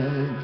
hand.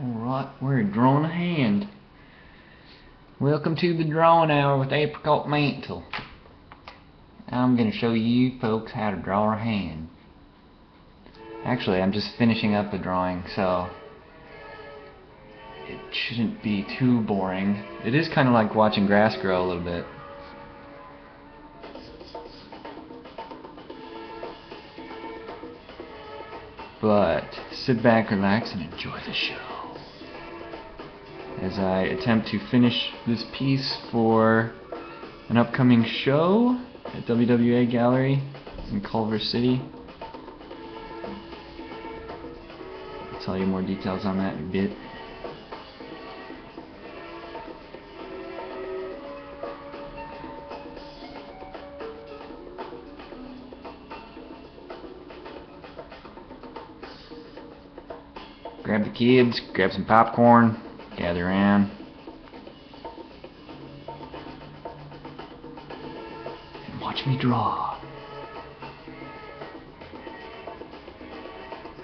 Alright, we're drawing a hand. Welcome to the drawing hour with Apricot Mantle. I'm going to show you folks how to draw a hand. Actually, I'm just finishing up the drawing, so it shouldn't be too boring. It is kind of like watching grass grow a little bit. But sit back, relax, and enjoy the show as I attempt to finish this piece for an upcoming show at WWA Gallery in Culver City. I'll tell you more details on that in a bit. Grab the kids, grab some popcorn, gather around, and watch me draw.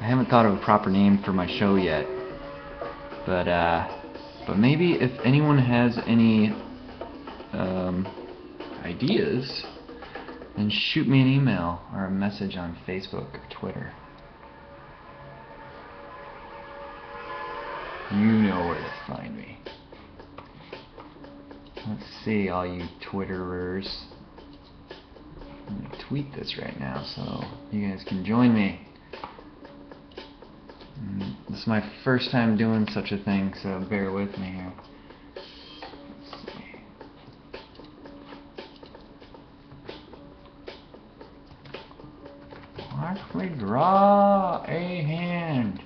I haven't thought of a proper name for my show yet, but maybe if anyone has any ideas, then shoot me an email or a message on Facebook or Twitter. You know where to find me. Let's see, all you Twitterers. I'm going to tweet this right now so you guys can join me. This is my first time doing such a thing, so bear with me here. Let's see. Watch me draw a hand.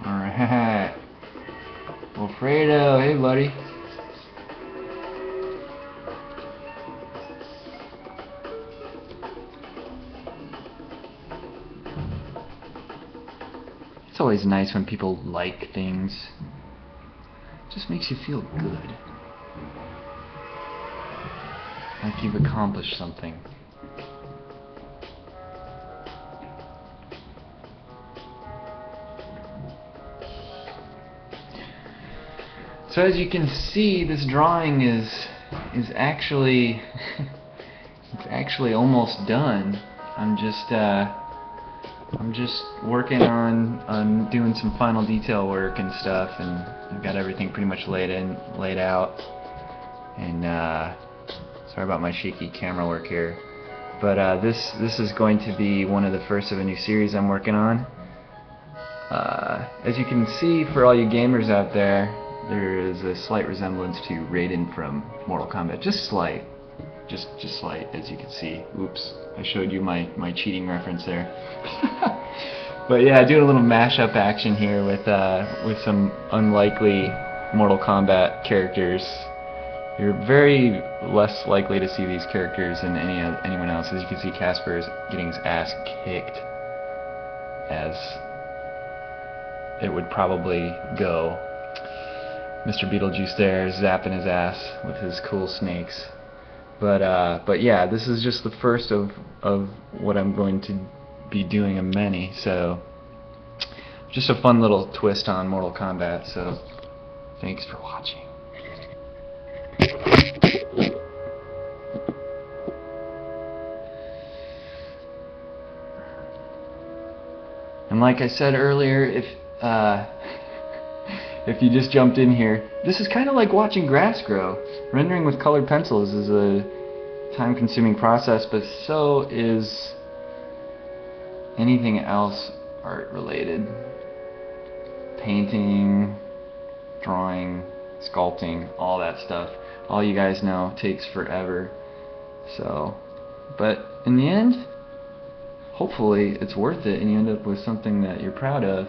Alright. Wilfredo, hey buddy. It's always nice when people like things. It just makes you feel good. Like you've accomplished something. So as you can see, this drawing is actually actually almost done. I'm just working on doing some final detail work and stuff, and I've got everything pretty much laid out. And sorry about my shaky camera work here, but this is going to be one of the first of a new series I'm working on. As you can see, for all you gamers out there, there is a slight resemblance to Raiden from Mortal Kombat. Just slight. Just slight, as you can see. Oops, I showed you my cheating reference there. But yeah, doing a little mashup action here with some unlikely Mortal Kombat characters. You're very less likely to see these characters than anyone else. As you can see, Casper is getting his ass kicked, as it would probably go. Mr. Beetlejuice there is zapping his ass with his cool snakes. But yeah, this is just the first of what I'm going to be doing of many. So just a fun little twist on Mortal Kombat. So thanks for watching. And like I said earlier, if you just jumped in here, this is kind of like watching grass grow. Rendering with colored pencils is a time-consuming process, but so is anything else art-related. Painting, drawing, sculpting, all that stuff. All you guys know takes forever. So, but in the end, hopefully it's worth it and you end up with something that you're proud of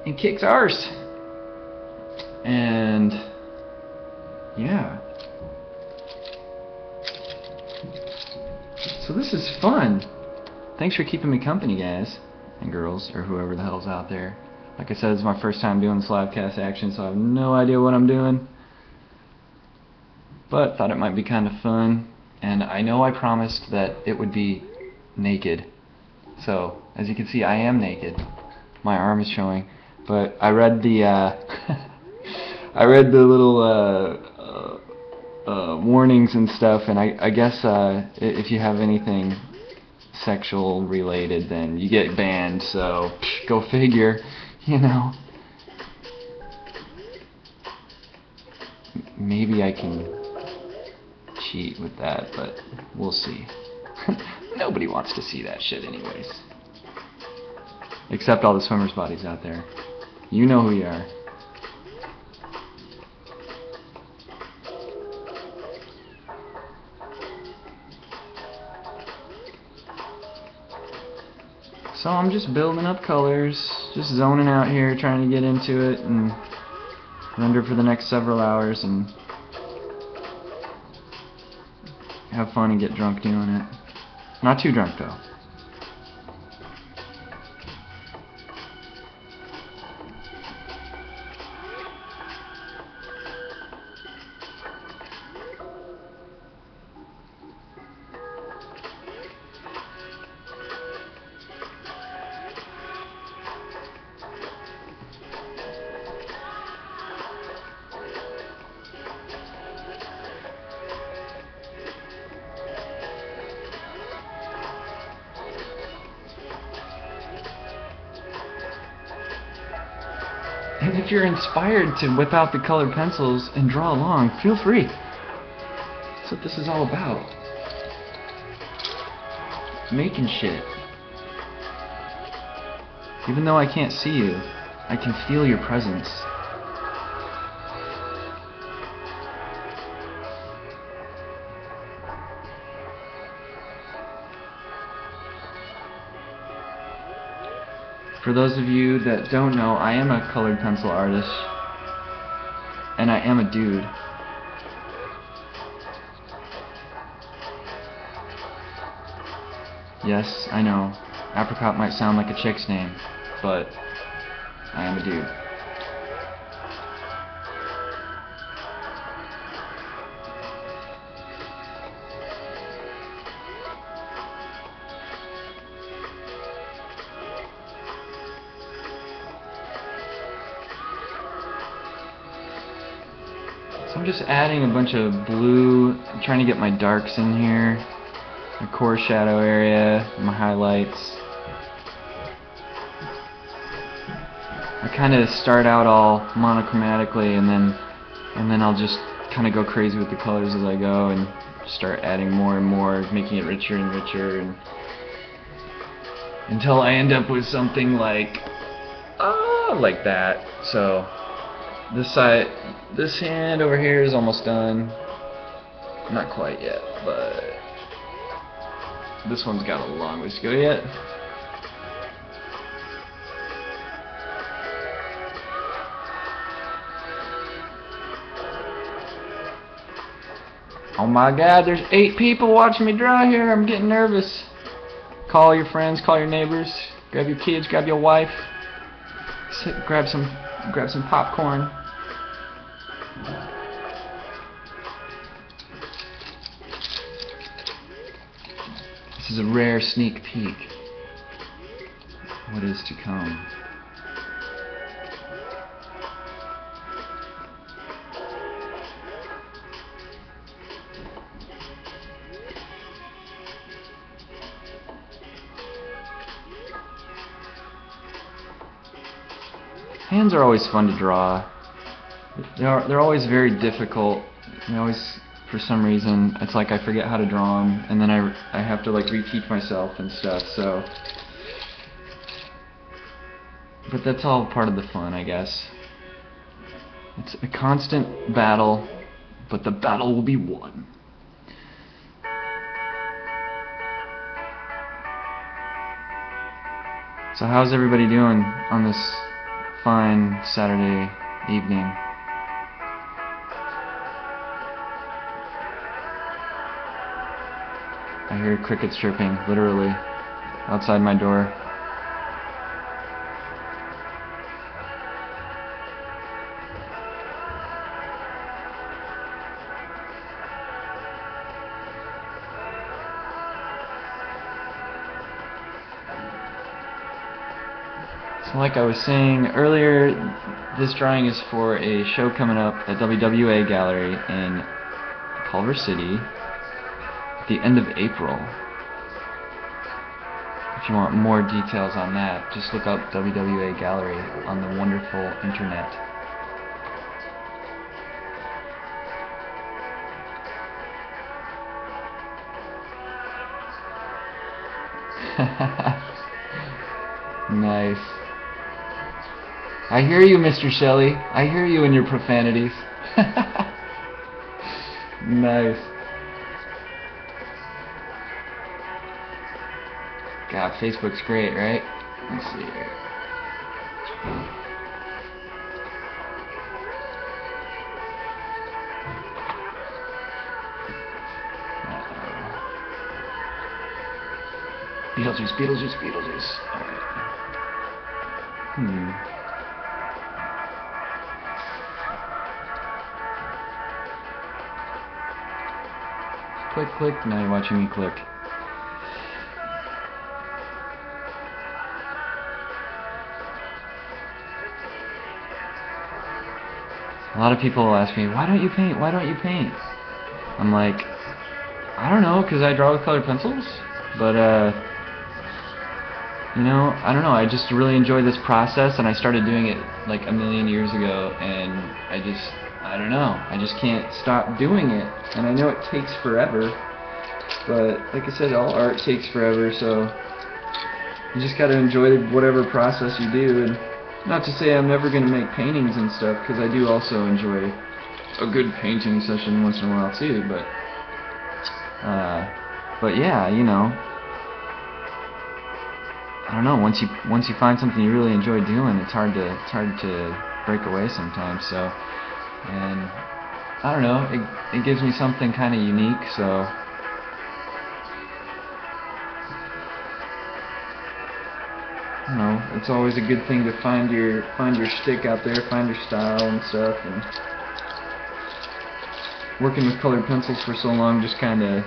and kicks arse. And yeah, so this is fun. Thanks for keeping me company, guys and girls, or whoever the hell's out there. Like I said, it's my first time doing this live cast action, so I have no idea what I'm doing, but thought it might be kind of fun. And I know I promised that it would be naked, so as you can see, I am naked. My arm is showing, but I read the I read the little warnings and stuff, and I guess if you have anything sexual related, then you get banned, so go figure, you know. Maybe I can cheat with that, but we'll see. Nobody wants to see that shit anyways. Except all the swimmers' bodies out there. You know who you are. So I'm just building up colors, just zoning out here, trying to get into it and render for the next several hours and have fun and get drunk doing it. Not too drunk though. And if you're inspired to whip out the colored pencils and draw along, feel free. That's what this is all about. Making shit. Even though I can't see you, I can feel your presence. For those of you that don't know, I am a colored pencil artist, and I am a dude. Yes, I know, Apricot might sound like a chick's name, but I am a dude. So I'm just adding a bunch of blue, I'm trying to get my darks in here. my core shadow area, my highlights. I kind of start out all monochromatically, and then I'll just kind of go crazy with the colors as I go, and start adding more and more, making it richer and richer, and until I end up with something like that. So this hand over here is almost done. Not quite yet, but this one's got a long ways to go yet. Oh my God, there's 8 people watching me draw here. I'm getting nervous. Call your friends, call your neighbors, grab your kids, grab your wife, grab some popcorn. This is a rare sneak peek. What is to come? Hands are always fun to draw. They're always very difficult. They always, for some reason, it's like I forget how to draw them, and then I have to like reteach myself and stuff. So, but that's all part of the fun, I guess. It's a constant battle, but the battle will be won. So how's everybody doing on this fine Saturday evening? I hear crickets chirping, literally, outside my door. So like I was saying earlier, this drawing is for a show coming up at WWA Gallery in Culver City at the end of April. If you want more details on that, just look up WWA Gallery on the wonderful internet. Nice. I hear you, Mr. Shelley. I hear you and your profanities. Nice. God, Facebook's great, right? Let's see here. Beetlejuice, Beetlejuice, Beetlejuice. Alright. Click, click. Now you're watching me click. A lot of people will ask me, why don't you paint? Why don't you paint? I'm like, I don't know, because I draw with colored pencils. But, you know, I don't know. I just really enjoy this process, and I started doing it like a million years ago, and I don't know. I just can't stop doing it. And I know it takes forever, but like I said, all art takes forever, so you just gotta enjoy whatever process you do. And not to say I'm never gonna make paintings and stuff, because I do also enjoy a good painting session once in a while too. But yeah, you know, I don't know. Once you find something you really enjoy doing, it's hard to break away sometimes. So, and I don't know. It gives me something kind of unique. So. I don't know, it's always a good thing to find your shtick out there, find your style and stuff, and working with colored pencils for so long just kind of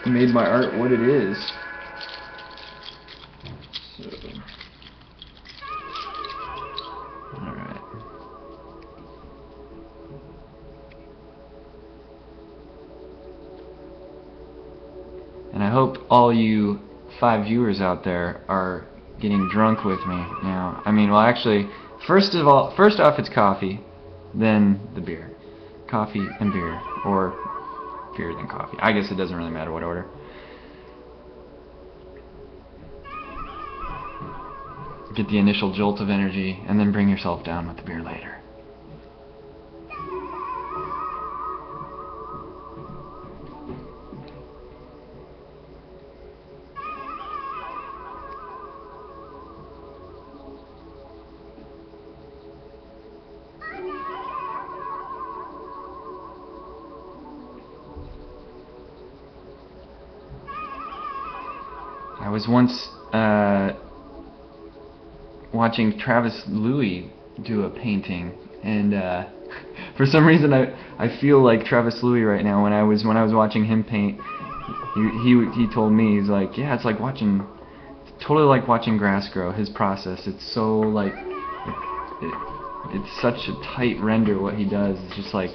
made my art what it is. So, alright. And I hope all you 5 viewers out there are getting drunk with me now. I mean, well, actually, first off it's coffee, then the beer. Coffee and beer, or beer then coffee. I guess it doesn't really matter what order. Get the initial jolt of energy, and then bring yourself down with the beer later. I was once watching Travis Louis do a painting, and for some reason I feel like Travis Louis right now. When I was watching him paint, he told me, he's like, yeah, it's like watching, totally like watching grass grow. His process, it's so like it's such a tight render. What he does is just like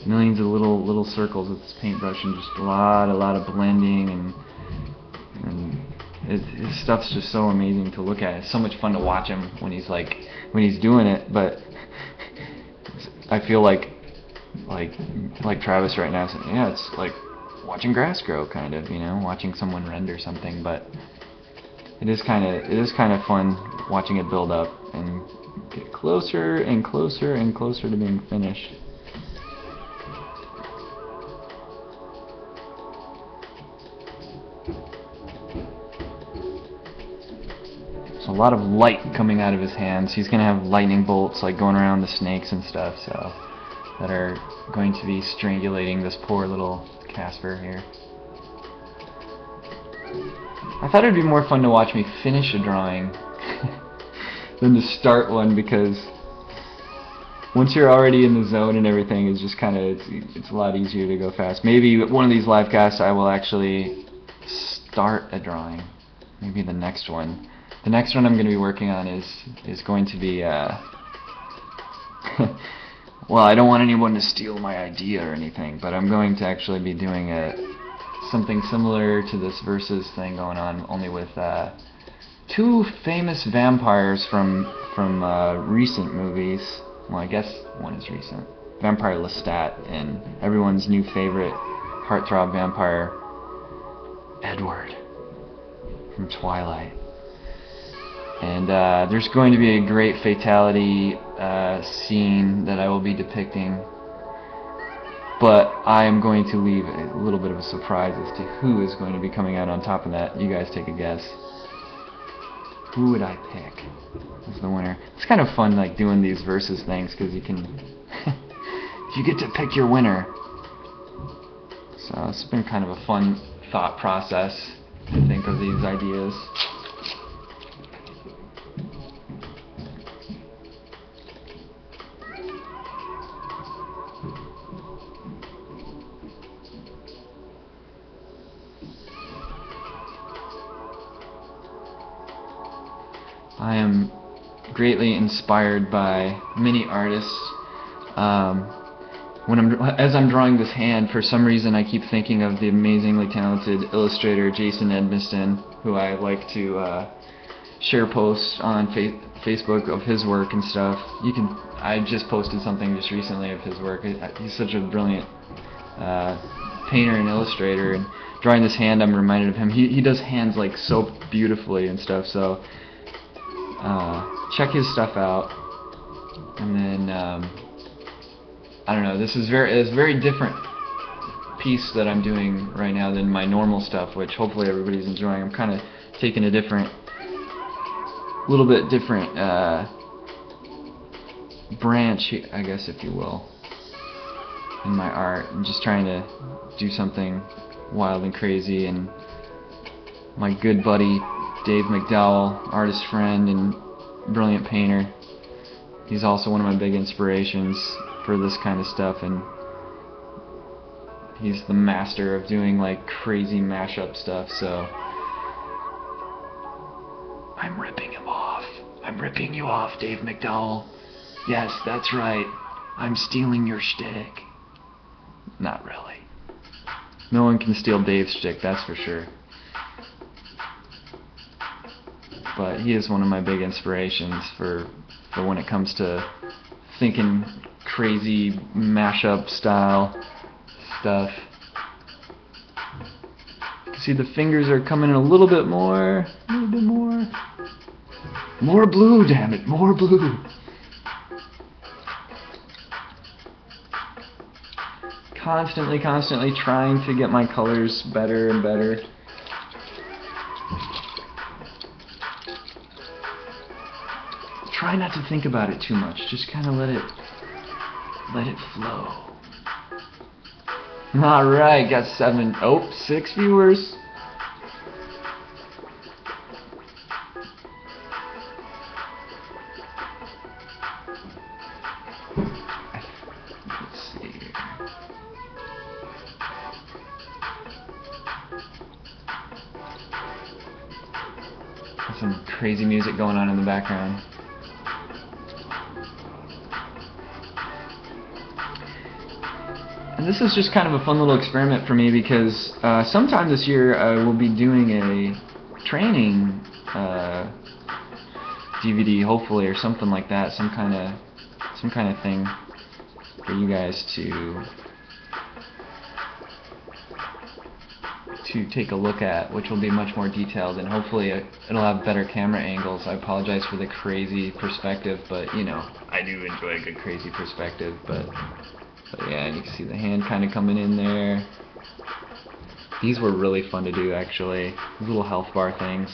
millions of little circles with his paintbrush, and just a lot of blending, and his stuff's just so amazing to look at. It's so much fun to watch him when he's doing it. But I feel like Travis right now saying, yeah, it's like watching grass grow, kind of, you know, watching someone render something. But it is kind of fun watching it build up and get closer and closer and closer to being finished. So a lot of light coming out of his hands. He's going to have lightning bolts like going around the snakes and stuff, so that are going to be strangulating this poor little Casper here. I thought it'd be more fun to watch me finish a drawing than to start one, because once you're already in the zone and everything, it's just kind of, it's a lot easier to go fast. Maybe one of these live casts I will actually start a drawing. Maybe the next one. The next one I'm going to be working on is going to be well, I don't want anyone to steal my idea or anything, but I'm going to actually be doing something similar to this versus thing going on, only with two famous vampires from recent movies. Well, I guess one is recent. Vampire Lestat and everyone's new favorite heartthrob vampire, Edward from Twilight. And there's going to be a great fatality scene that I will be depicting, but I am going to leave a little bit of a surprise as to who is going to be coming out on top of that. You guys take a guess. Who would I pick as the winner? It's kind of fun, like, doing these versus things, because you can you get to pick your winner. So it's been kind of a fun thought process to think of these ideas. I am greatly inspired by many artists. As I'm drawing this hand, for some reason I keep thinking of the amazingly talented illustrator Jason Edmiston, who I like to share posts on Facebook of his work and stuff. I just posted something just recently of his work. He's such a brilliant painter and illustrator, and drawing this hand, I'm reminded of him. He does hands like so beautifully and stuff. So check his stuff out. And then I don't know, this is a very different piece that I'm doing right now than my normal stuff, which hopefully everybody's enjoying. I'm kind of taking a little bit different branch, I guess, if you will, in my art. I'm just trying to do something wild and crazy, and my good buddy Dave McDowell, artist friend and brilliant painter, he's also one of my big inspirations for this kind of stuff, and he's the master of doing like crazy mashup stuff. So I'm ripping him off. I'm ripping you off, Dave McDowell. Yes, that's right. I'm stealing your shtick. Not really. No one can steal Dave's shtick, that's for sure. but he is one of my big inspirations for when it comes to thinking crazy mashup style stuff. See, the fingers are coming in a little bit more. More blue, damn it, more blue. Constantly trying to get my colors better and better. Try not to think about it too much. Just kind of let it flow. Alright, got 6 viewers. Let's see here. There's some crazy music going on in the background. And this is just kind of a fun little experiment for me because sometime this year I will be doing a training DVD, hopefully, or something like that, some kind of thing for you guys to take a look at, which will be much more detailed, and hopefully it'll have better camera angles. I apologize for the crazy perspective, but you know, I do enjoy a good crazy perspective. But yeah, you can see the hand kind of coming in there. These were really fun to do, actually. These little health bar things.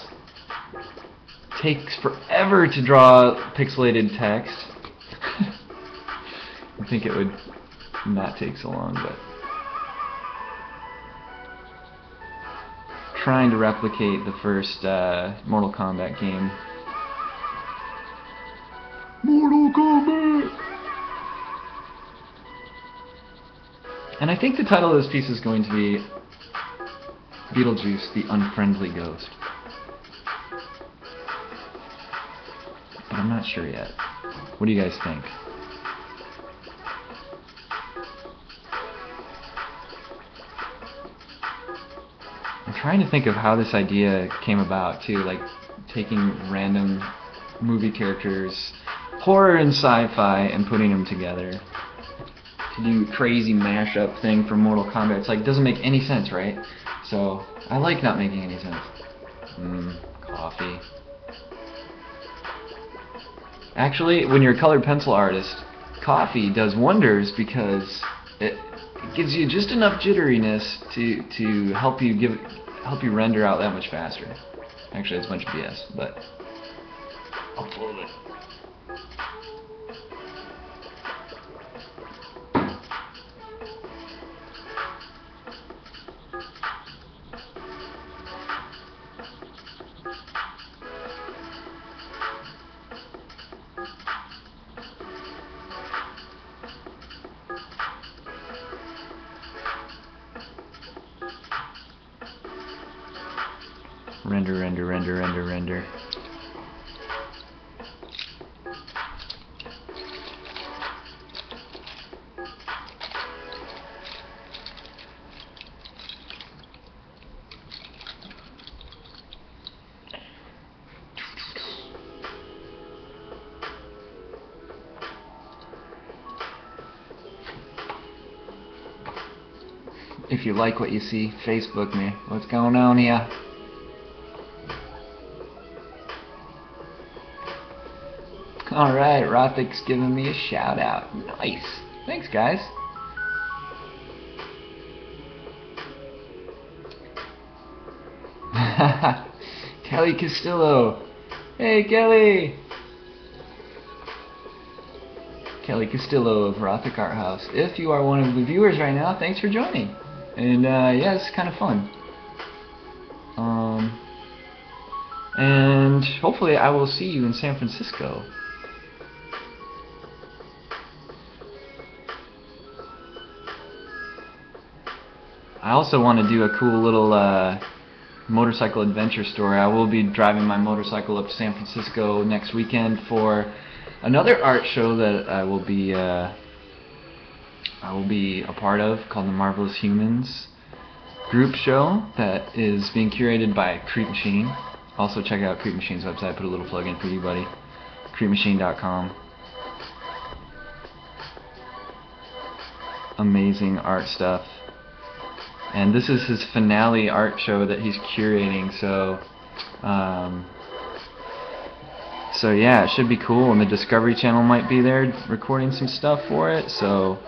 Takes forever to draw pixelated text. I think it would not take so long, but trying to replicate the first Mortal Kombat game. Mortal Kombat! And I think the title of this piece is going to be Beetlejuice, the Unfriendly Ghost. But I'm not sure yet. What do you guys think? I'm trying to think of how this idea came about too, like taking random movie characters, horror and sci-fi, and putting them together to do crazy mashup thing for Mortal Kombat. It's like, it doesn't make any sense, right? So I like not making any sense. Coffee. Actually, when you're a colored pencil artist, coffee does wonders because it gives you just enough jitteriness to help you render out that much faster. Actually, it's a bunch of BS, but I'll pull it. Render. If you like what you see, Facebook me. What's going on here? Alright, Rothic's giving me a shout out. Nice. Thanks, guys. Kelly Castillo. Hey, Kelly. Kelly Castillo of Rothic Art House. If you are one of the viewers right now, thanks for joining. And yeah, it's kind of fun. And hopefully I will see you in San Francisco. I also want to do a cool little motorcycle adventure story. I will be driving my motorcycle up to San Francisco next weekend for another art show that I will be a part of, called the Marvelous Humans group show that is being curated by Creep Machine. Also check out Creep Machine's website. Put a little plug in for you, buddy. creepmachine.com. Amazing art stuff. And this is his finale art show that he's curating, so yeah, it should be cool, and the Discovery Channel might be there recording some stuff for it, so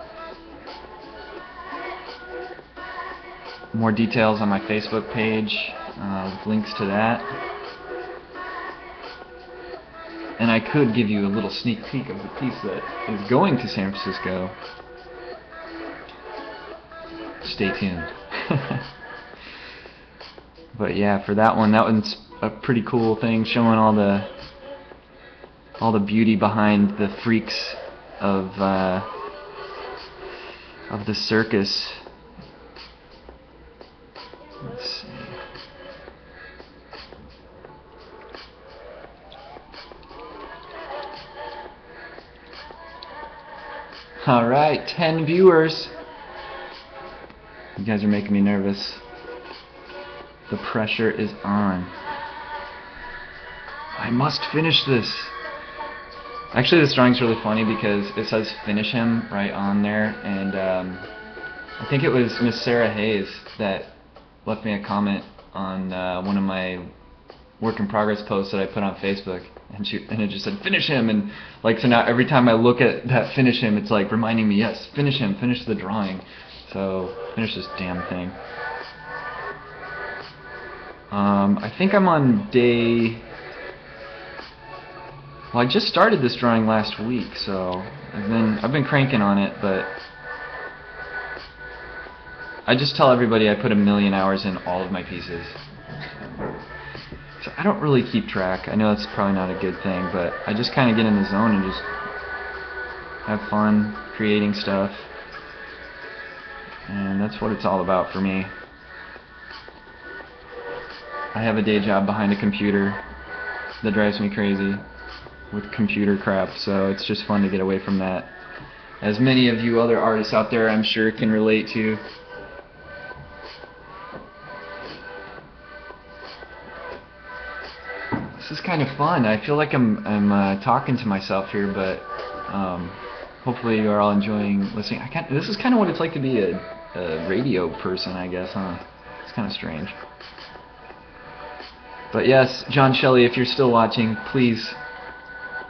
more details on my Facebook page with links to that. And I could give you a little sneak peek of the piece that is going to San Francisco. Stay tuned. But yeah, for that one's a pretty cool thing, showing all the beauty behind the freaks of the circus. Let's see. Alright, 10 viewers. You guys are making me nervous. The pressure is on. I must finish this. Actually, this drawing's really funny because it says finish him right on there, and I think it was Miss Sarah Hayes that left me a comment on one of my work in progress posts that I put on Facebook, and it just said finish him, and like, so now every time I look at that finish him, it's like reminding me, yes, finish him, finish the drawing. So finish this damn thing. I think I'm on day... Well, I just started this drawing last week, so I've been cranking on it, but I just tell everybody I put 1,000,000 hours in all of my pieces. So I don't really keep track. I know that's probably not a good thing, but I just kind of get in the zone and just have fun creating stuff. And that's what it's all about for me. I have a day job behind a computer that drives me crazy with computer crap, so it's just fun to get away from that. As many of you other artists out there, I'm sure, can relate to. This is kind of fun. I feel like I'm talking to myself here, but hopefully you are all enjoying listening. This is kind of what it's like to be a radio person, I guess, huh? It's kind of strange. But yes, John Shelley, if you're still watching, please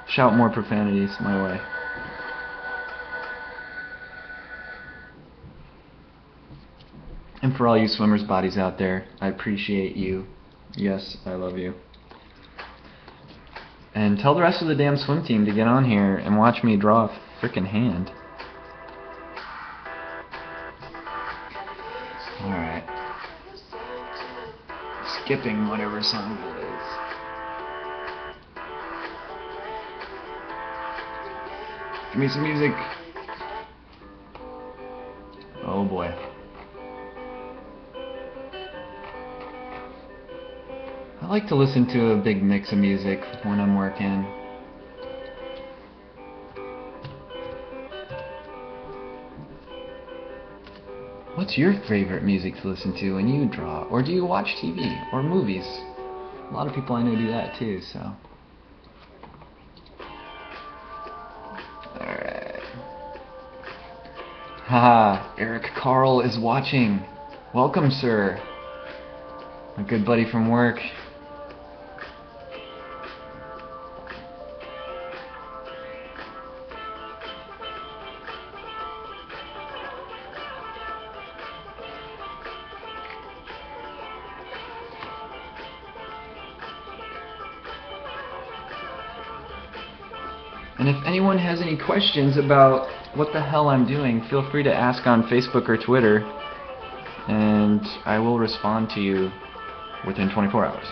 shout more profanities my way. And for all you swimmers' bodies out there, I appreciate you. Yes, I love you. And tell the rest of the damn swim team to get on here and watch me draw a frickin' hand. Alright. Skipping whatever song it is. Give me some music. Oh boy. I like to listen to a big mix of music when I'm working. What's your favorite music to listen to when you draw? Or do you watch TV or movies? A lot of people I know do that too, so. Alright. Haha, Eric Carl is watching. Welcome, sir. My good buddy from work. And if anyone has any questions about what the hell I'm doing, feel free to ask on Facebook or Twitter, and I will respond to you within 24 hours.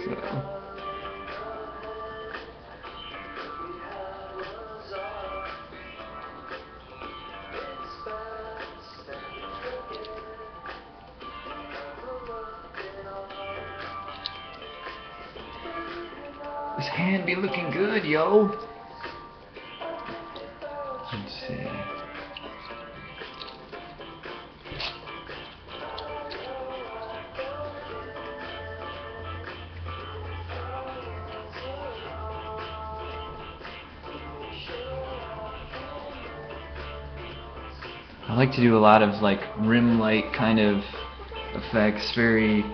So. This hand be looking good, yo. Let's see. I like to do a lot of like rim light kind of effects, very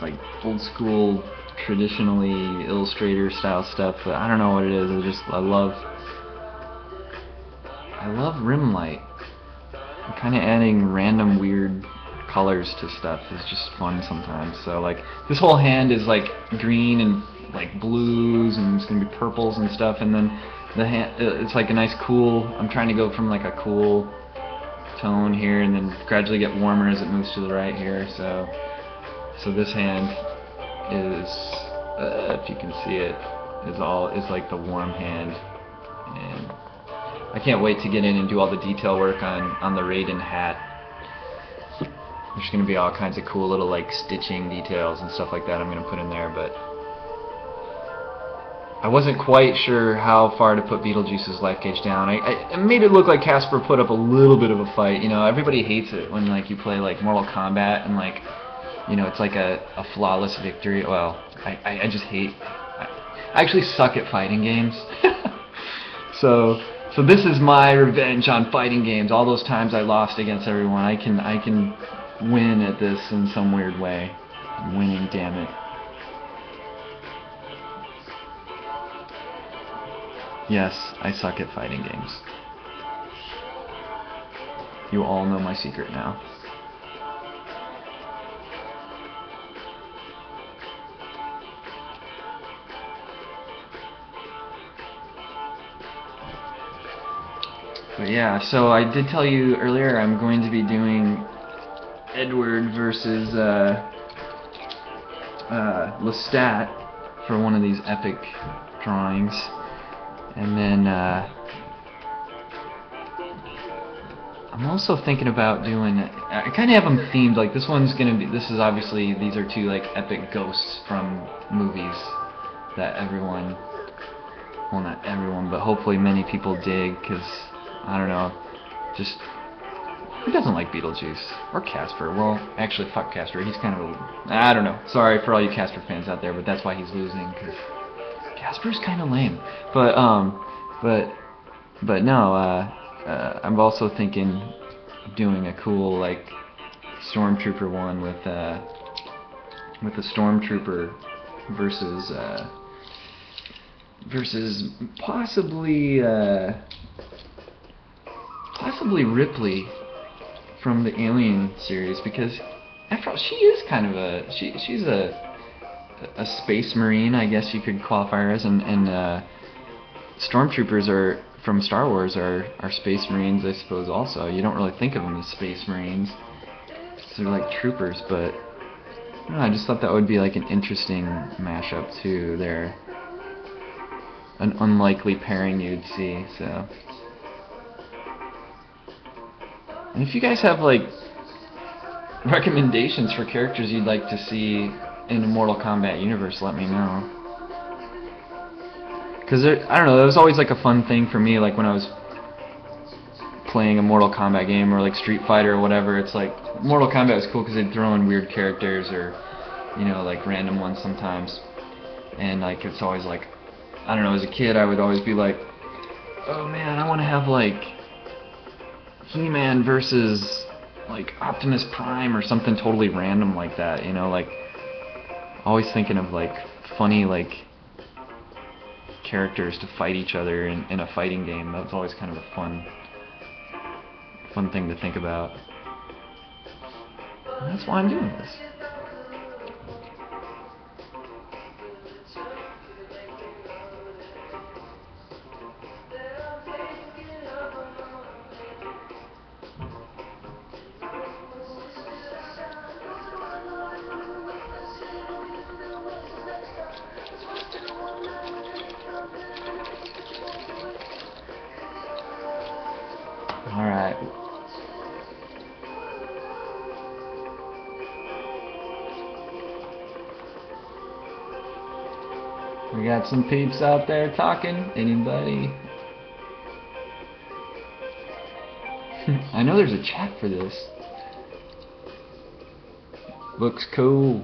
like old school, traditionally Illustrator style stuff. But I don't know what it is. I love rim light. Kind of adding random weird colors to stuff is just fun sometimes. So like this whole hand is like green and like blues, and it's gonna be purples and stuff, and then the hand, it's like a nice cool, I'm trying to go from like a cool tone here and then gradually get warmer as it moves to the right here. So this hand is, if you can see it, is like the warm hand, and I can't wait to get in and do all the detail work on the Raiden hat. There's going to be all kinds of cool little like stitching details and stuff like that I'm going to put in there, but I wasn't quite sure how far to put Beetlejuice's life gauge down. I made it look like Casper put up a little bit of a fight. You know, everybody hates it when like you play like Mortal Kombat and like, you know, it's like a flawless victory. Well, I just hate. I actually suck at fighting games. So this is my revenge on fighting games. All those times I lost against everyone, I can win at this in some weird way. I'm winning, damn it. Yes, I suck at fighting games. You all know my secret now. But yeah, so I did tell you earlier I'm going to be doing Edward versus Lestat for one of these epic drawings. And then I'm also thinking about doing, I kind of have them themed, like this one's gonna be, this is obviously, these are two like epic ghosts from movies that everyone, well not everyone, but hopefully many people dig, because, I don't know, just, who doesn't like Beetlejuice? Or Casper? Well, actually fuck Casper, he's kind of a, I don't know, sorry for all you Casper fans out there, but that's why he's losing, because Casper's kind of lame. But no, I'm also thinking of doing a cool like Stormtrooper one with a Stormtrooper versus possibly Ripley from the Alien series, because after all she is kind of a she's a space marine, I guess you could qualify her as, and Stormtroopers are from Star Wars are space marines, I suppose. Also, you don't really think of them as space marines; they're like troopers. But I don't know, I just thought that would be like an interesting mashup too. They're an unlikely pairing you'd see. So, and if you guys have like recommendations for characters you'd like to see in the Mortal Kombat universe, let me know. Because I don't know, that was always like a fun thing for me, like when I was playing a Mortal Kombat game or like Street Fighter or whatever. It's like Mortal Kombat was cool because they'd throw in weird characters or, you know, like random ones sometimes. And like it's always like, I don't know, as a kid I would always be like, oh man, I want to have like He-Man versus like Optimus Prime or something totally random like that, you know, like always thinking of like funny like characters to fight each other in a fighting game. That was always kind of a fun thing to think about. And that's why I'm doing this. Alright. We got some peeps out there talking. Anybody? I know there's a chat for this. Looks cool.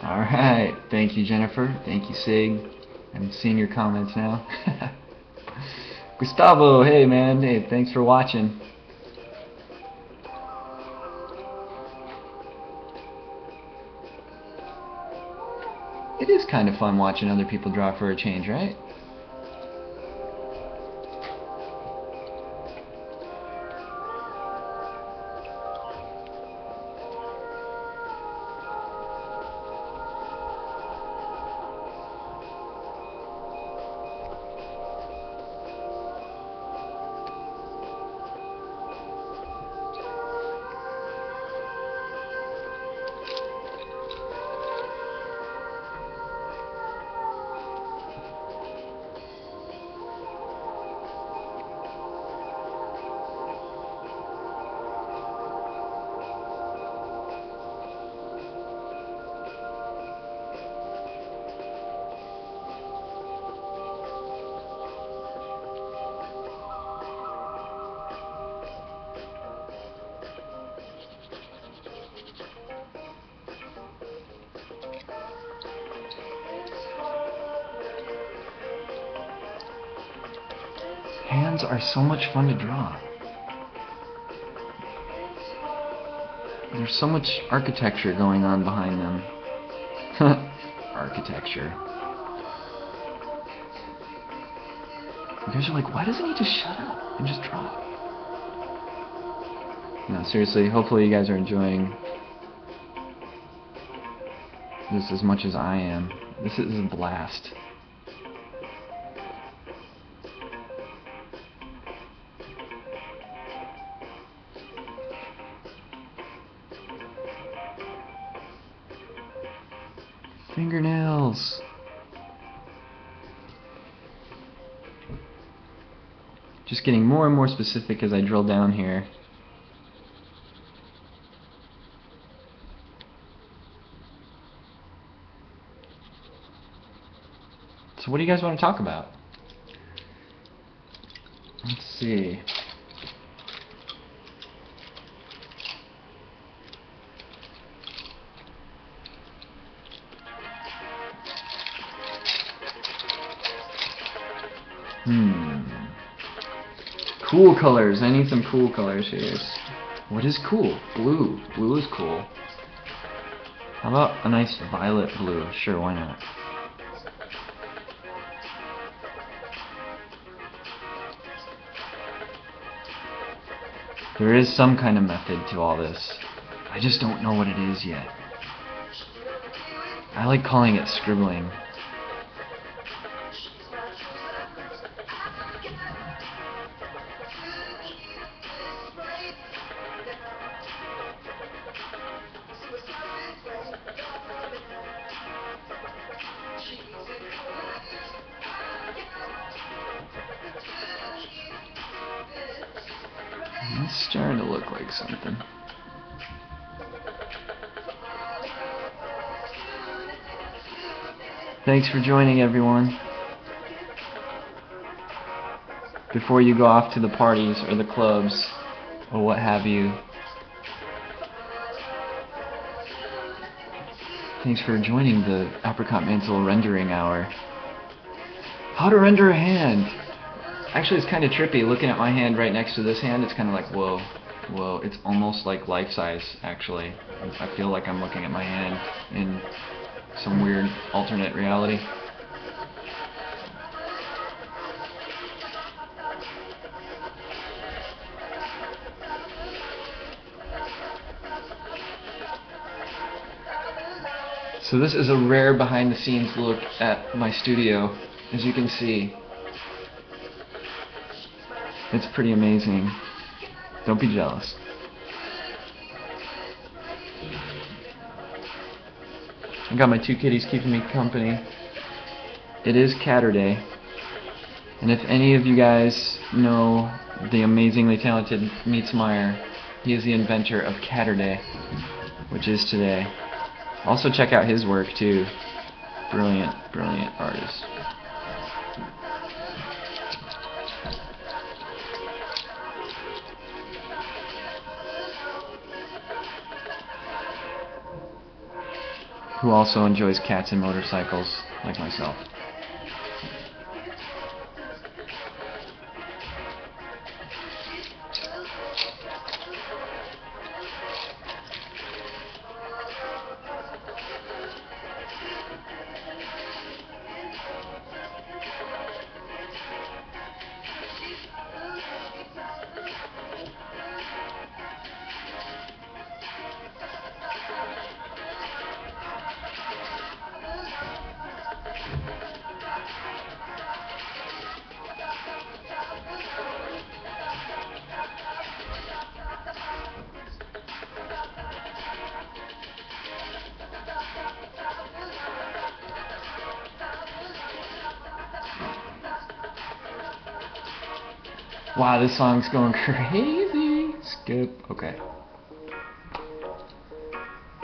Alright. Thank you, Jennifer. Thank you, Sig. I'm seeing your comments now. Gustavo, hey man, hey, thanks for watching. It is kind of fun watching other people draw for a change, right? Hands are so much fun to draw. There's so much architecture going on behind them. Architecture. You guys are like, why doesn't he just shut up and just draw? No, seriously, hopefully you guys are enjoying this as much as I am. This is a blast. Fingernails. Just getting more and more specific as I drill down here. So what do you guys want to talk about? Let's see. Cool colors. I need some cool colors here. What is cool? Blue. Blue is cool. How about a nice violet blue? Sure, why not? There is some kind of method to all this. I just don't know what it is yet. I like calling it scribbling. It's starting to look like something. Thanks for joining, everyone. Before you go off to the parties or the clubs or what have you, thanks for joining the Apricot Mantle rendering hour. How to render a hand. Actually, it's kind of trippy looking at my hand right next to this hand. It's kind of like, whoa, whoa. It's almost like life-size, actually. I feel like I'm looking at my hand in some weird alternate reality. So this is a rare behind-the-scenes look at my studio, as you can see. It's pretty amazing. Don't be jealous. I got my two kitties keeping me company. It is Catterday. And if any of you guys know the amazingly talented Meetsmeyer, he is the inventor of Catterday, which is today. Also check out his work too. Brilliant, brilliant artist. Who also enjoys cats and motorcycles, like myself. Wow, this song's going crazy. Skip. Okay.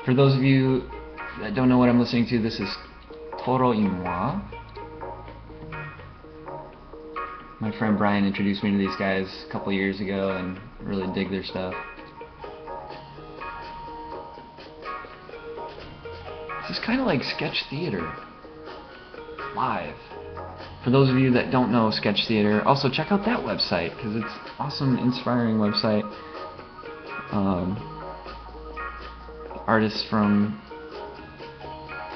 For those of you that don't know what I'm listening to, this is Toro y Moi. My friend Brian introduced me to these guys a couple years ago and really dig their stuff. This is kind of like sketch theater live. For those of you that don't know sketch theater, also check out that website because it's an awesome, inspiring website. Artists from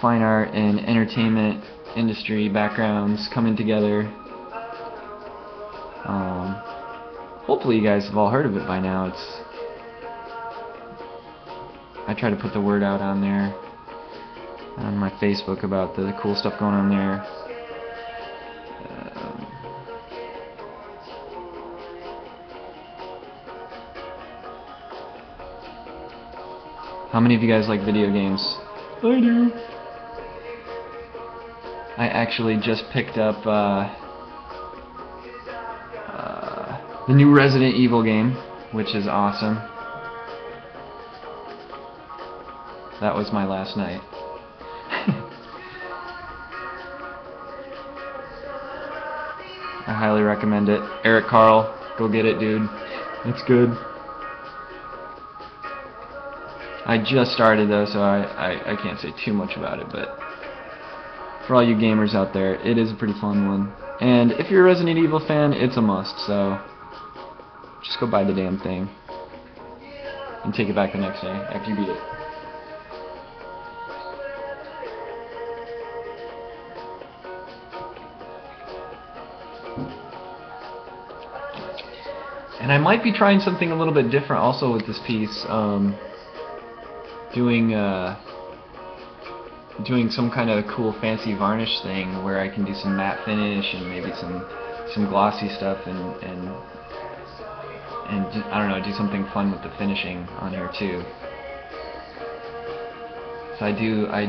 fine art and entertainment industry backgrounds coming together. Hopefully you guys have all heard of it by now. I try to put the word out on there, on my Facebook, about the cool stuff going on there. How many of you guys like video games? I do. I actually just picked up the new Resident Evil game, which is awesome. That was my last night. I highly recommend it. Eric Carl, go get it, dude. It's good. I just started though, so I can't say too much about it, but for all you gamers out there, it is a pretty fun one. And if you're a Resident Evil fan, it's a must, so just go buy the damn thing and take it back the next day after you beat it. And I might be trying something a little bit different also with this piece, doing some kind of cool fancy varnish thing where I can do some matte finish and maybe some glossy stuff and I don't know, do something fun with the finishing on here too. So I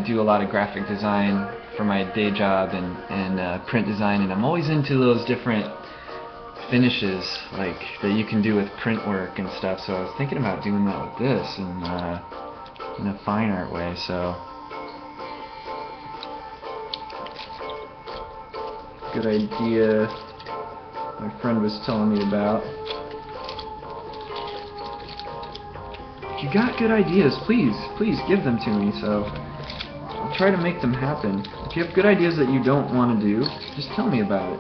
do a lot of graphic design for my day job and print design, and I'm always into those different finishes like that you can do with print work and stuff. So I was thinking about doing that with this in a fine art way. So good idea my friend was telling me about. If you got good ideas, please give them to me, so I'll try to make them happen. If you have good ideas that you don't want to do, just tell me about it.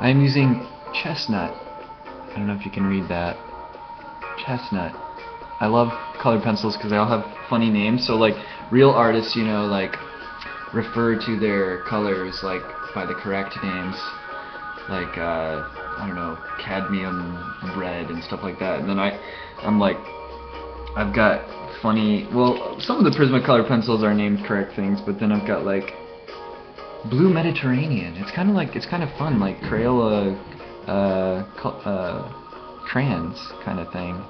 I'm using chestnut. I don't know if you can read that. Chestnut. I love colored pencils because they all have funny names. So like real artists, you know, like refer to their colors like by the correct names, like I don't know, cadmium red and stuff like that. And then I'm like, I've got funny. Well, some of the Prismacolor pencils are named correct things, but then I've got like Blue Mediterranean. It's kind of fun, like Crayola crayons kind of thing.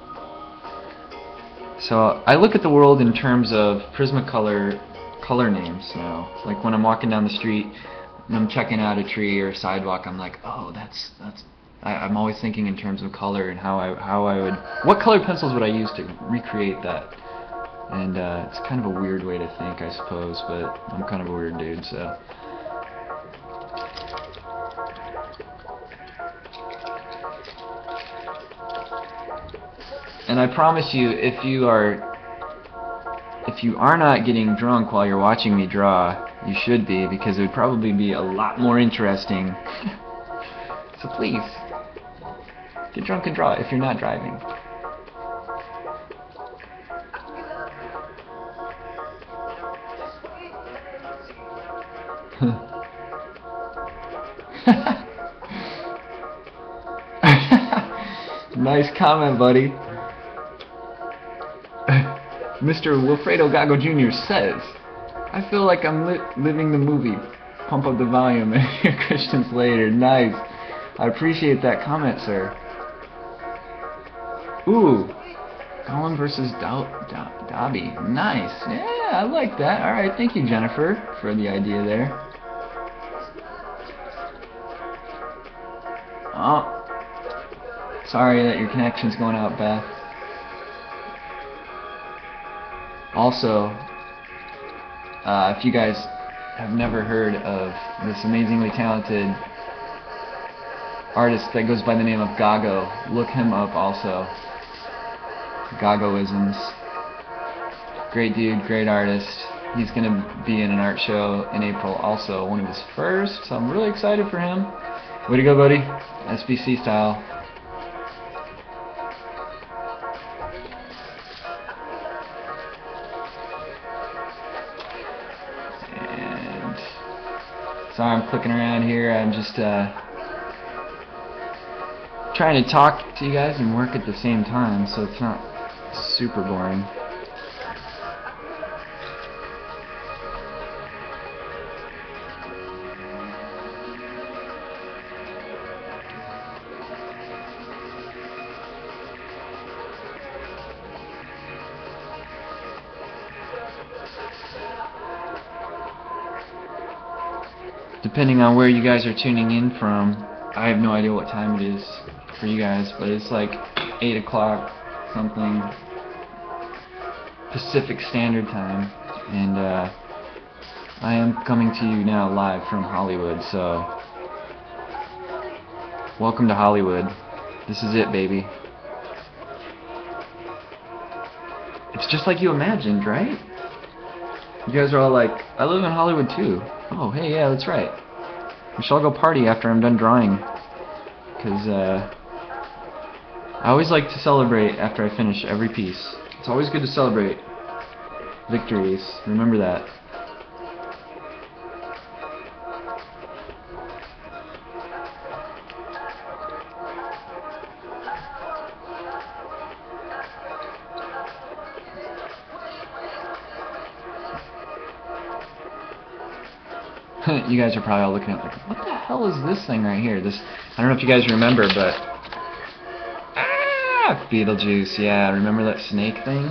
So I look at the world in terms of Prismacolor color names now. Like when I'm walking down the street and I'm checking out a tree or a sidewalk, I'm like, oh, I'm always thinking in terms of color and how I would, what colored pencils would I use to recreate that? And it's kind of a weird way to think, I suppose, but I'm kind of a weird dude, so. And I promise you, if you are not getting drunk while you're watching me draw, you should be, because it would probably be a lot more interesting. So please, get drunk and draw if you're not driving. Nice comment, buddy. Mr. Wilfredo Gago Jr. says, I feel like I'm living the movie. Pump up the volume and hear Christian Slater. Nice. I appreciate that comment, sir. Ooh, Colin versus Dobby. Nice. Yeah, I like that. Alright, thank you, Jennifer, for the idea there. Oh. Sorry that your connection's going out, Beth. Also, if you guys have never heard of this amazingly talented artist that goes by the name of Gago, look him up also. Gagoisms. Great dude, great artist. He's going to be in an art show in April also, one of his first, so I'm really excited for him. Way to go, buddy. SBC style. And sorry I'm clicking around here. I'm just trying to talk to you guys and work at the same time, so it's not super boring. Depending on where you guys are tuning in from, I have no idea what time it is for you guys, but it's like 8 o'clock something Pacific Standard Time, and I am coming to you now live from Hollywood, so welcome to Hollywood. This is it, baby. It's just like you imagined, right? You guys are all like, I live in Hollywood too. Oh, hey, yeah, that's right. We should all go party after I'm done drawing. Because, I always like to celebrate after I finish every piece. It's always good to celebrate victories. Remember that. You guys are probably all looking at like, what the hell is this thing right here? This, I don't know if you guys remember, but Beetlejuice, yeah, remember that snake thing?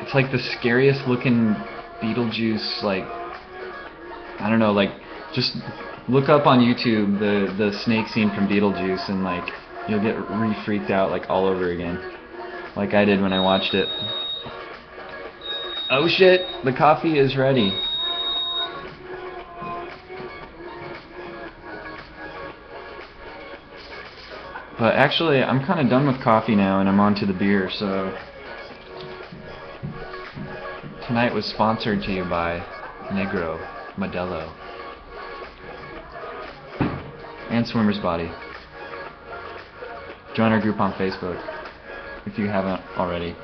It's like the scariest looking Beetlejuice, like, I don't know, like, just look up on YouTube the snake scene from Beetlejuice and like, you'll get re-freaked out like all over again. Like I did when I watched it. Oh shit, the coffee is ready. But actually, I'm kind of done with coffee now and I'm on to the beer, so tonight was sponsored to you by Negro, Modelo, and Swimmer's Body. Join our group on Facebook if you haven't already.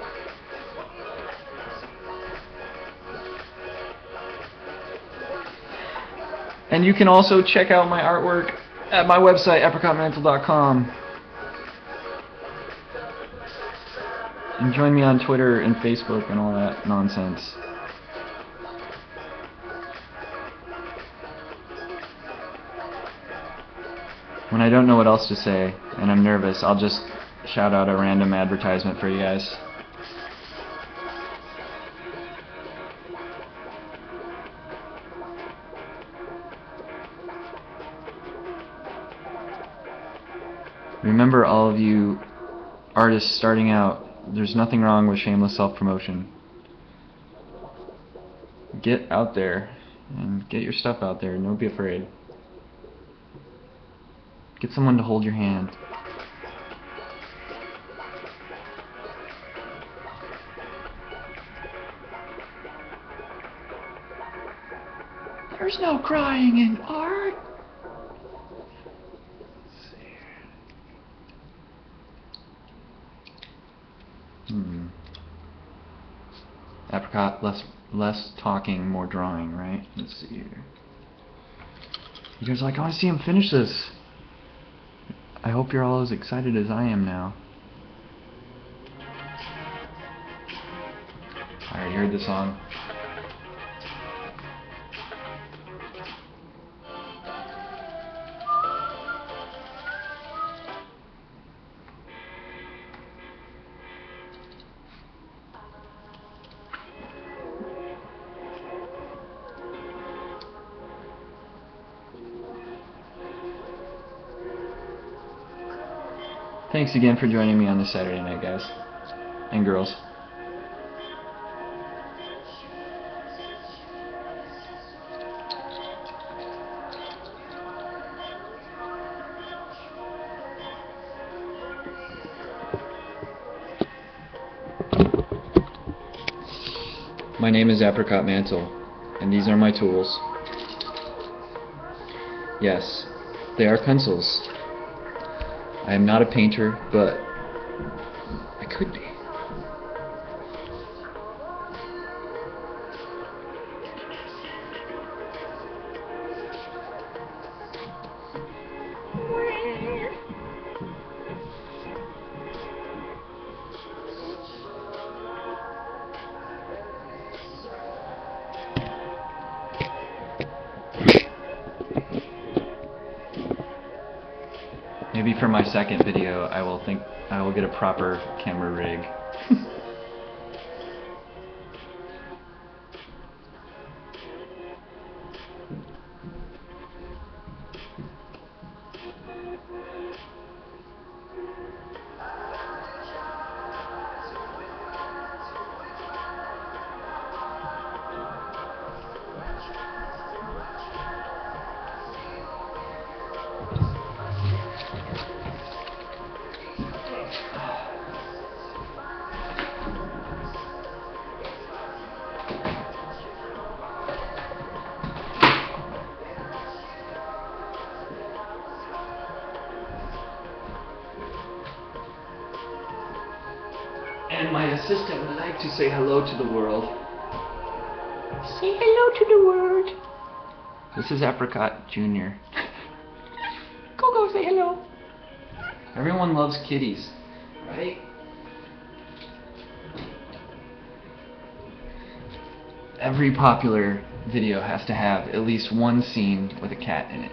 And you can also check out my artwork at my website, apricotmantle.com. And join me on Twitter and Facebook and all that nonsense. When I don't know what else to say and I'm nervous, I'll just shout out a random advertisement for you guys. Remember, all of you artists starting out, there's nothing wrong with shameless self-promotion. Get out there and get your stuff out there. Don't be afraid. Get someone to hold your hand. There's no crying in art. Apricot, less talking, more drawing, right? Let's see here. You guys are like, I want to see him finish this. I hope you're all as excited as I am now. I already heard the song. Thanks again for joining me on this Saturday night, guys and girls. My name is Apricot Mantle, and these are my tools. Yes, they are pencils. I am not a painter, but I could be. Maybe for my second video, I will get a proper camera rig. And my assistant would like to say hello to the world. Say hello to the world. This is Apricot Jr. Go say hello. Everyone loves kitties, right? Every popular video has to have at least one scene with a cat in it,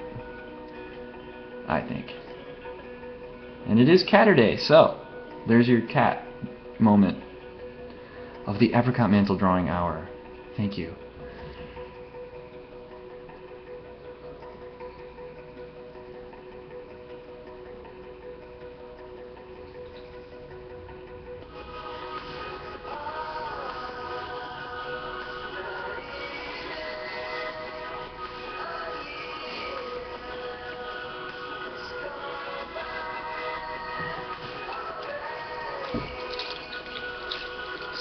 I think. And it is Catterday, so there's your cat moment of the Apricot Mantle Drawing Hour. Thank you.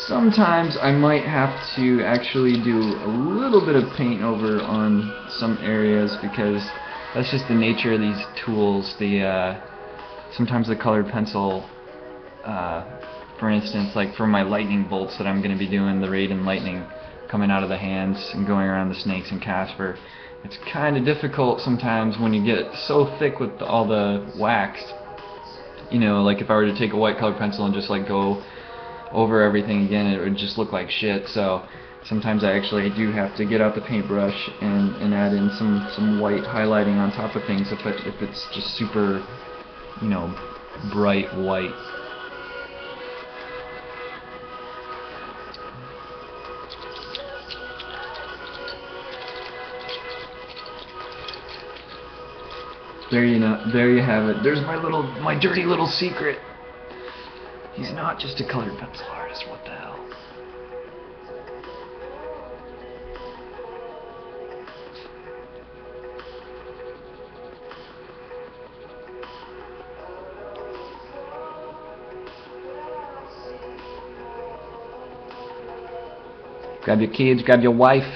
Sometimes I might have to actually do a little bit of paint over on some areas because that's just the nature of these tools. Sometimes the colored pencil, for instance, like for my lightning bolts that I'm going to be doing, the Raiden lightning coming out of the hands and going around the snakes and Casper, it's kind of difficult sometimes when you get so thick with all the wax. You know, like if I were to take a white colored pencil and just like go over everything again, it would just look like shit. So sometimes I actually do have to get out the paintbrush and add in some white highlighting on top of things if it's just super, you know, bright white. There you have it. There's my dirty little secret. He's not just a colored pencil artist, what the hell. Grab your kids, grab your wife,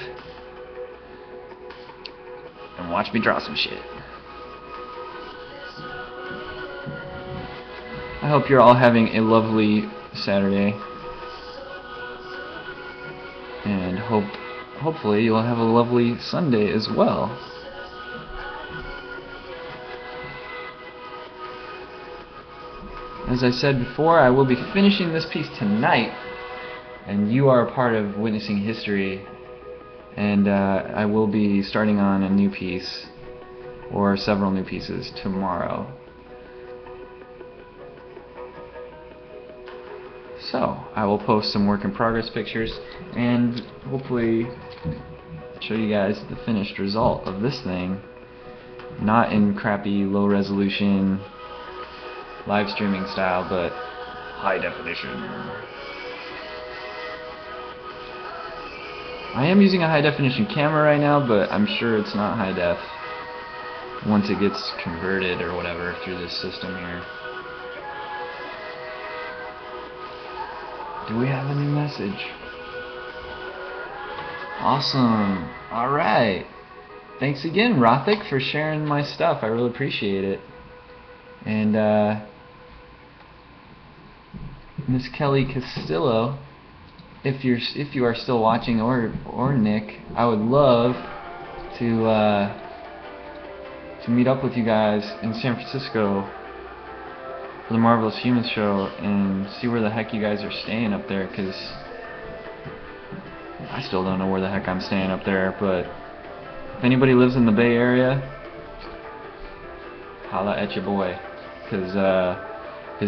and watch me draw some shit. I hope you're all having a lovely Saturday, and hopefully you'll have a lovely Sunday as well. As I said before, I will be finishing this piece tonight, and you are a part of witnessing history, and I will be starting on a new piece, or several new pieces, tomorrow. So, I will post some work in progress pictures and hopefully show you guys the finished result of this thing, not in crappy low resolution live streaming style, but high definition. I am using a high definition camera right now, but I'm sure it's not high def once it gets converted or whatever through this system here. Do we have any message? Awesome. Alright. Thanks again, Rothic, for sharing my stuff. I really appreciate it. And Miss Kelly Castillo, if you are still watching, or Nick, I would love to meet up with you guys in San Francisco for the Marvelous Humans show and see where the heck you guys are staying up there, because I still don't know where the heck I'm staying up there. But if anybody lives in the Bay Area, holla at your boy, because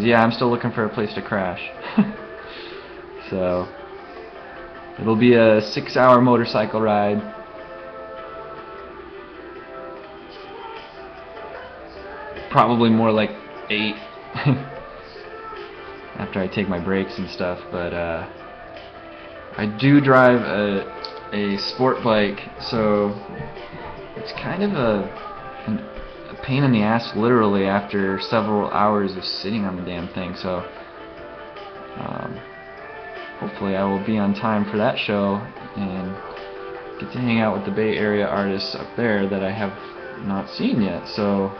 yeah, I'm still looking for a place to crash. So it'll be a 6-hour motorcycle ride. Probably more like 8 after I take my breaks and stuff. But I do drive a sport bike, so it's kind of a pain in the ass, literally, after several hours of sitting on the damn thing. So hopefully I will be on time for that show and get to hang out with the Bay Area artists up there that I have not seen yet. So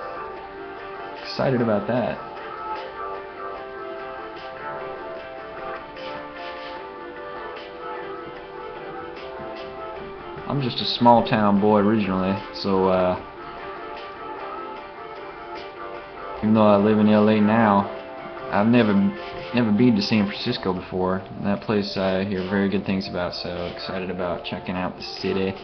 excited about that. I'm just a small town boy originally, so even though I live in LA now, I've never been to San Francisco before. That place I hear very good things about, so excited about checking out the city.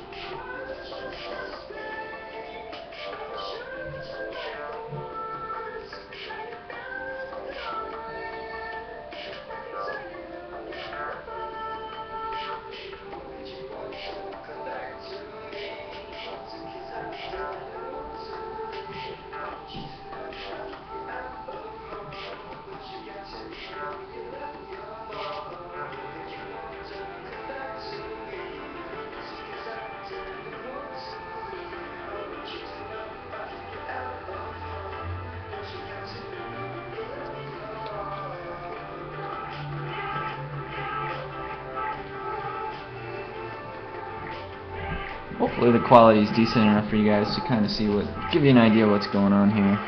Hopefully the quality is decent enough for you guys to kind of see give you an idea of what's going on here.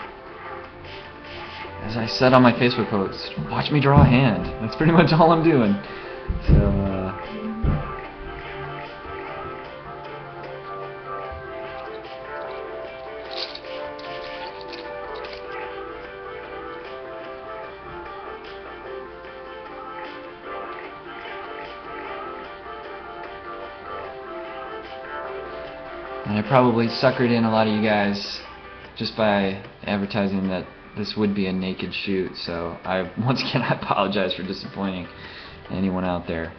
As I said on my Facebook post, watch me draw a hand. That's pretty much all I'm doing. So, and I probably suckered in a lot of you guys just by advertising that this would be a naked shoot, so once again I apologize for disappointing anyone out there.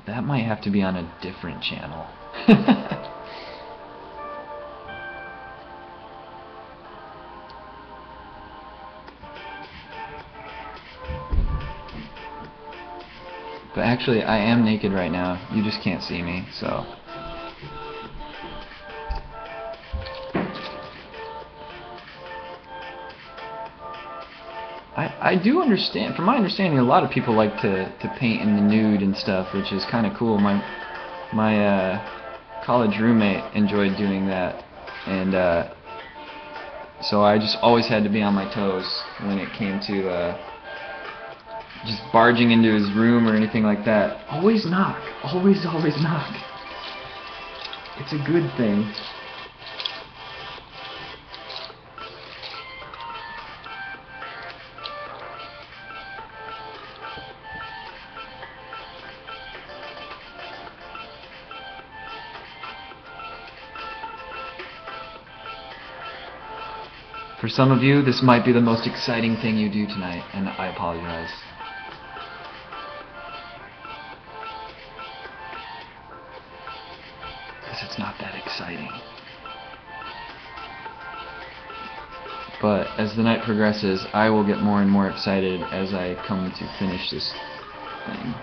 That might have to be on a different channel. But actually, I am naked right now. You just can't see me, so. I do understand, from my understanding, a lot of people like to paint in the nude and stuff, which is kind of cool. My college roommate enjoyed doing that, and so I just always had to be on my toes when it came to just barging into his room or anything like that. Always knock. Always knock. It's a good thing. For some of you, this might be the most exciting thing you do tonight, and I apologize. Because it's not that exciting. But as the night progresses, I will get more and more excited as I come to finish this thing.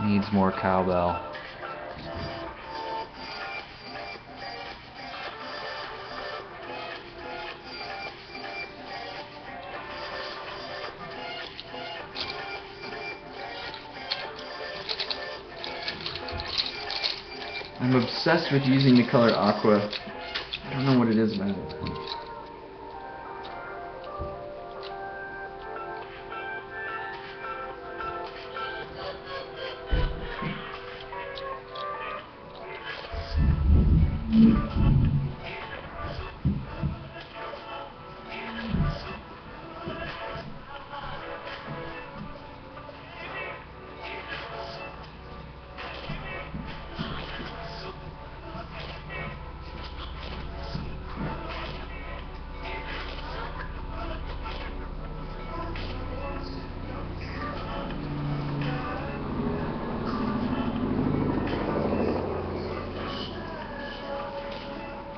Needs more cowbell. I'm obsessed with using the color aqua. I don't know what it is about it.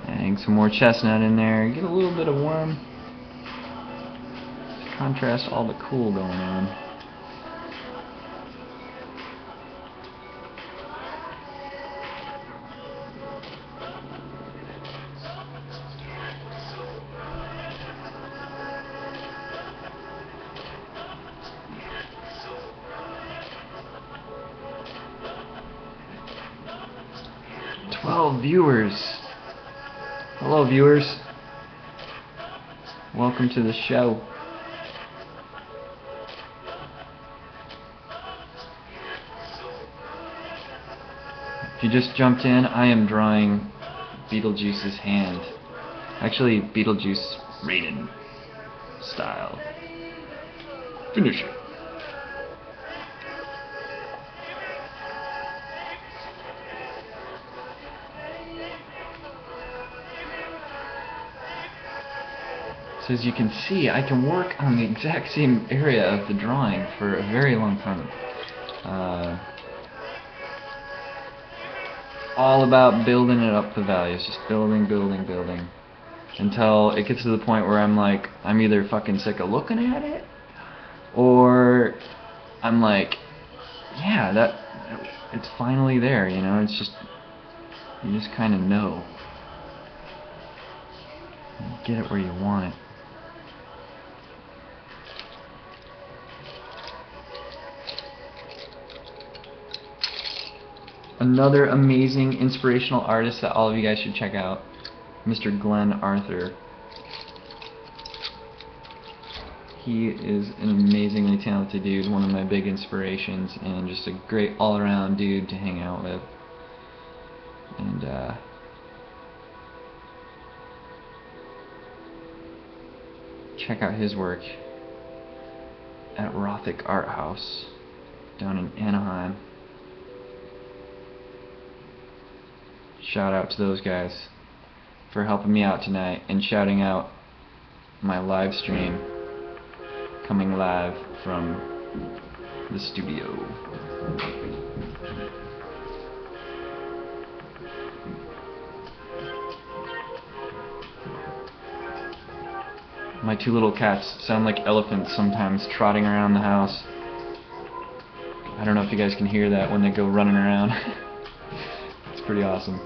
'Adding some more chestnut in there, get a little bit of worm to contrast all the cool going on. Viewers. Hello, viewers. Welcome to the show. If you just jumped in, I am drawing Beetlejuice's hand. Actually, Beetlejuice Raiden style. Finish it. So as you can see, I can work on the exact same area of the drawing for a very long time. All about building it up the values, just building, until it gets to the point where I'm like, I'm either fucking sick of looking at it, or I'm like, yeah, it's finally there, you know, it's just, you just kind of know. Get it where you want it. Another amazing inspirational artist that all of you guys should check out, Mr. Glenn Arthur. He is an amazingly talented dude, one of my big inspirations, and just a great all-around dude to hang out with. And check out his work at Rothic Art House down in Anaheim. Shout out to those guys for helping me out tonight and shouting out my live stream coming live from the studio. My two little cats sound like elephants sometimes trotting around the house. I don't know if you guys can hear that when they go running around. It's pretty awesome.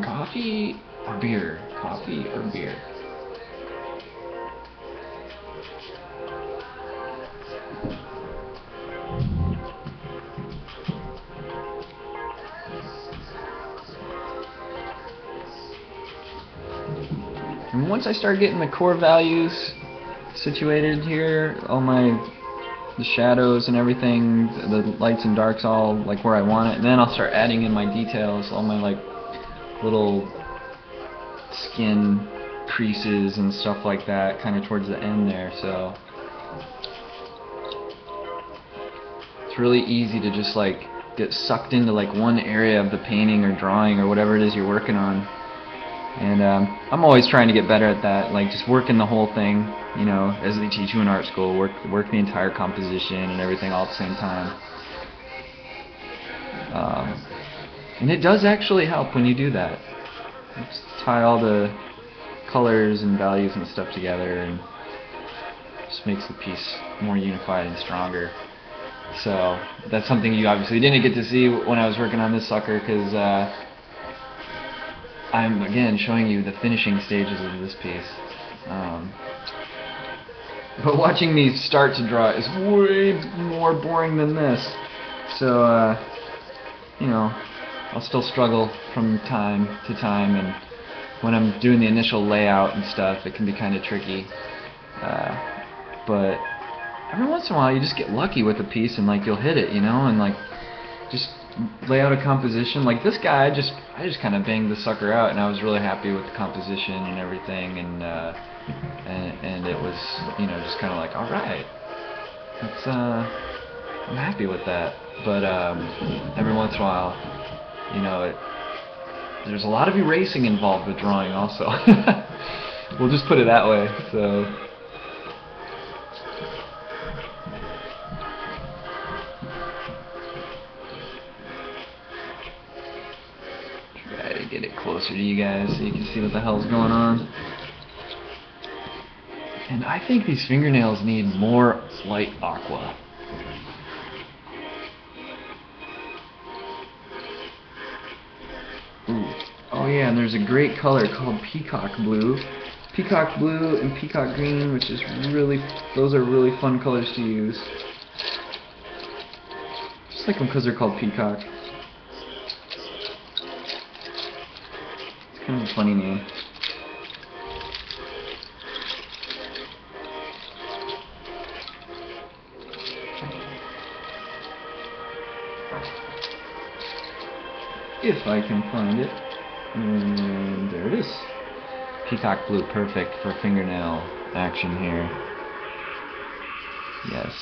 Coffee or beer? Coffee or beer? And once I start getting the core values situated here, all the shadows and everything, the lights and darks all like where I want it, and then I'll start adding in my details, all my like little skin creases and stuff like that kind of towards the end there. So it's really easy to just like get sucked into like one area of the painting or drawing or whatever it is you're working on And I'm always trying to get better at that, like just working the whole thing, you know, as they teach you in art school, work the entire composition and everything all at the same time. And it does actually help when you do that. Just tie all the colors and values and stuff together, and just makes the piece more unified and stronger. So that's something you obviously didn't get to see when I was working on this sucker, because I'm again showing you the finishing stages of this piece. But watching me start to draw is way more boring than this. So you know, I'll still struggle from time to time, and when I'm doing the initial layout and stuff, it can be kind of tricky. But every once in a while, you just get lucky with a piece, and like you'll hit it, you know, and like just lay out a composition. Like this guy, I just kind of banged the sucker out, and I was really happy with the composition and everything, and it was, you know, just kind of like, all right, that's I'm happy with that. But every once in a while, you know, there's a lot of erasing involved with drawing also. We'll just put it that way. So try to get it closer to you guys so you can see what the hell's going on. And I think these fingernails need more light aqua. Ooh. Oh yeah, and there's a great color called peacock blue. Peacock blue and peacock green, which is really, those are really fun colors to use. Just like them because they're called peacock. It's kind of a funny name. If I can find it. And there it is. Peacock blue, perfect for fingernail action here. Yes.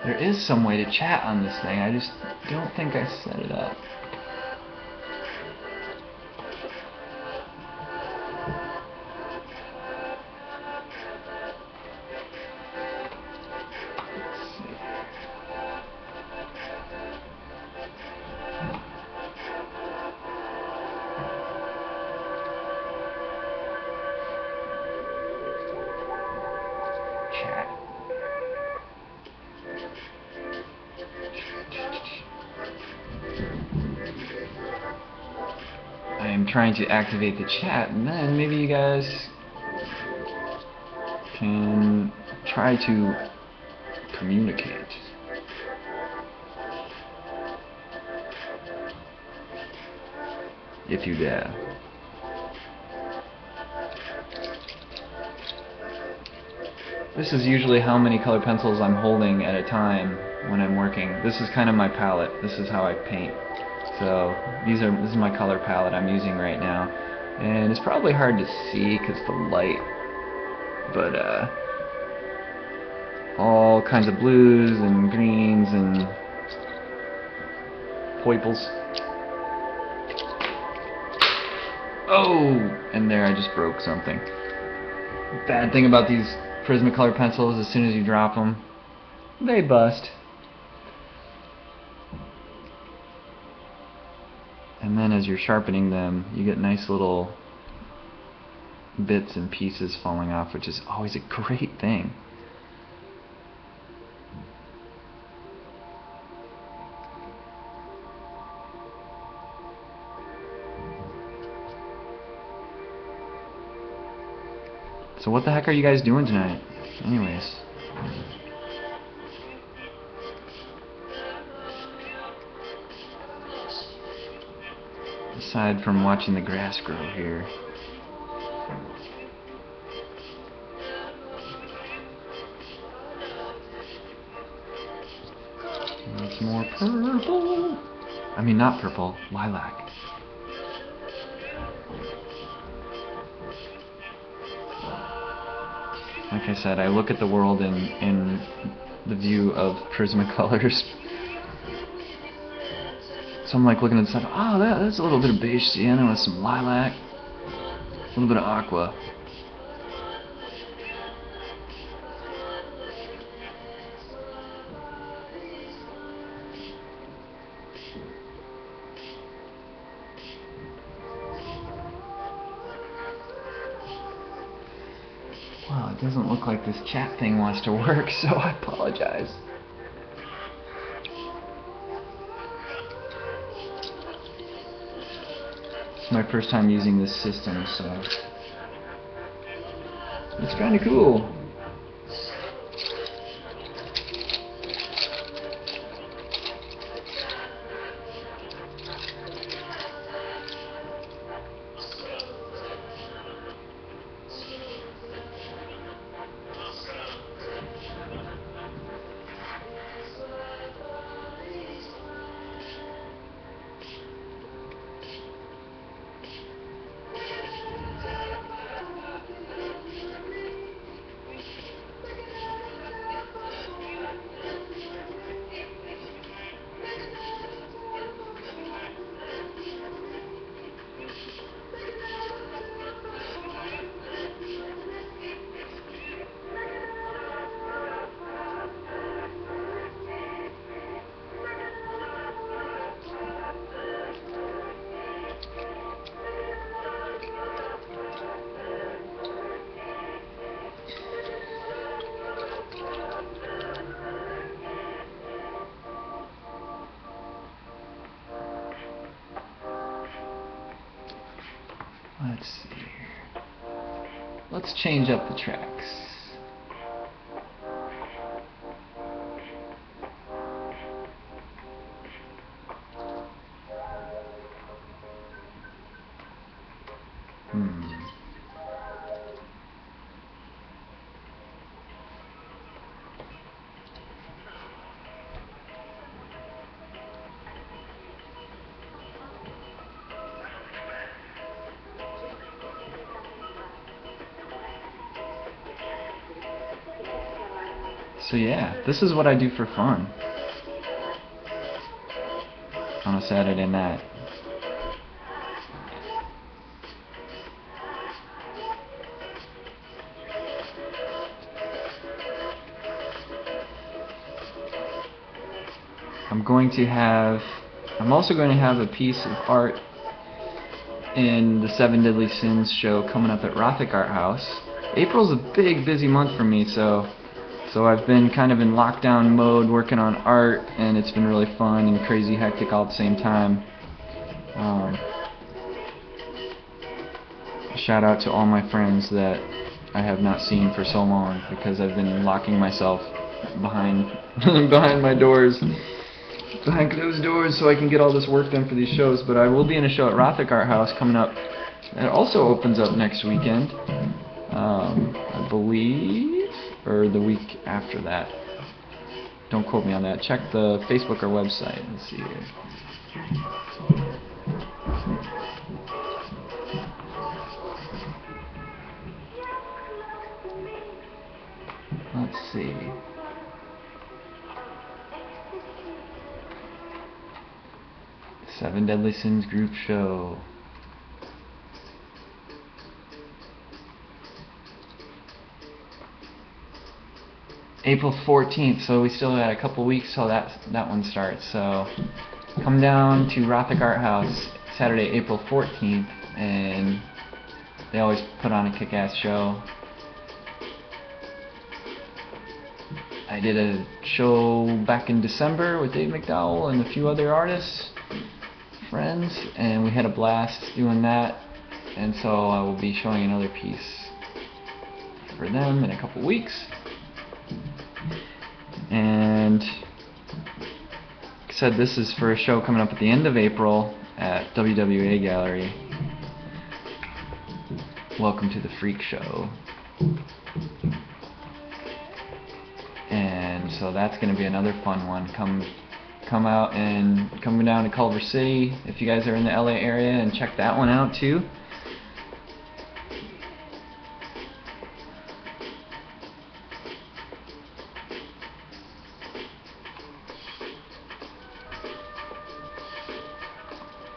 There is some way to chat on this thing, I just don't think I set it up. Chat. I am trying to activate the chat, and then maybe you guys can try to communicate. If you dare. This is usually how many color pencils I'm holding at a time when I'm working. This is kind of my palette. This is how I paint. So this is my color palette I'm using right now, and it's probably hard to see because the light, but all kinds of blues and greens and purples. Oh, and there I just broke something. Bad thing about these Prismacolor pencils, as soon as you drop them, they bust. And then as you're sharpening them, you get nice little bits and pieces falling off, which is always a great thing. So what the heck are you guys doing tonight? Anyways. Aside from watching the grass grow here. There's more purple. I mean, not purple, lilac. Like I said, I look at the world in the view of Prismacolors. So I'm like looking at the stuff, oh, that's a little bit of beige sienna with some lilac, a little bit of aqua. Well, it doesn't look like this chat thing wants to work, so I apologize. It's my first time using this system, so it's kind of cool. Let's see here. Let's change up the tracks. So yeah, this is what I do for fun on a Saturday night. I'm also going to have a piece of art in the 7 Deadly Sins show coming up at Rothic Art House. April's a big busy month for me, so I've been kind of in lockdown mode working on art, and it's been really fun and crazy hectic all at the same time. Shout out to all my friends that I have not seen for so long, because I've been locking myself behind behind my doors, behind closed doors, so I can get all this work done for these shows. But I will be in a show at Rothic Art House coming up. It also opens up next weekend, I believe, or the week after that. Don't quote me on that. Check the Facebook or website. Let's see here. Let's see. Seven Deadly Sins group show. April 14th, so we still got a couple weeks till that one starts. So come down to Rothic Art House, Saturday, April 14th, and they always put on a kick-ass show. I did a show back in December with Dave McDowell and a few other artists, friends, and we had a blast doing that. And so I will be showing another piece for them in a couple weeks. And like I said, this is for a show coming up at the end of April at WWA Gallery. Welcome to the Freak Show. And so that's going to be another fun one. Come out and come down to Culver City if you guys are in the LA area, and check that one out too.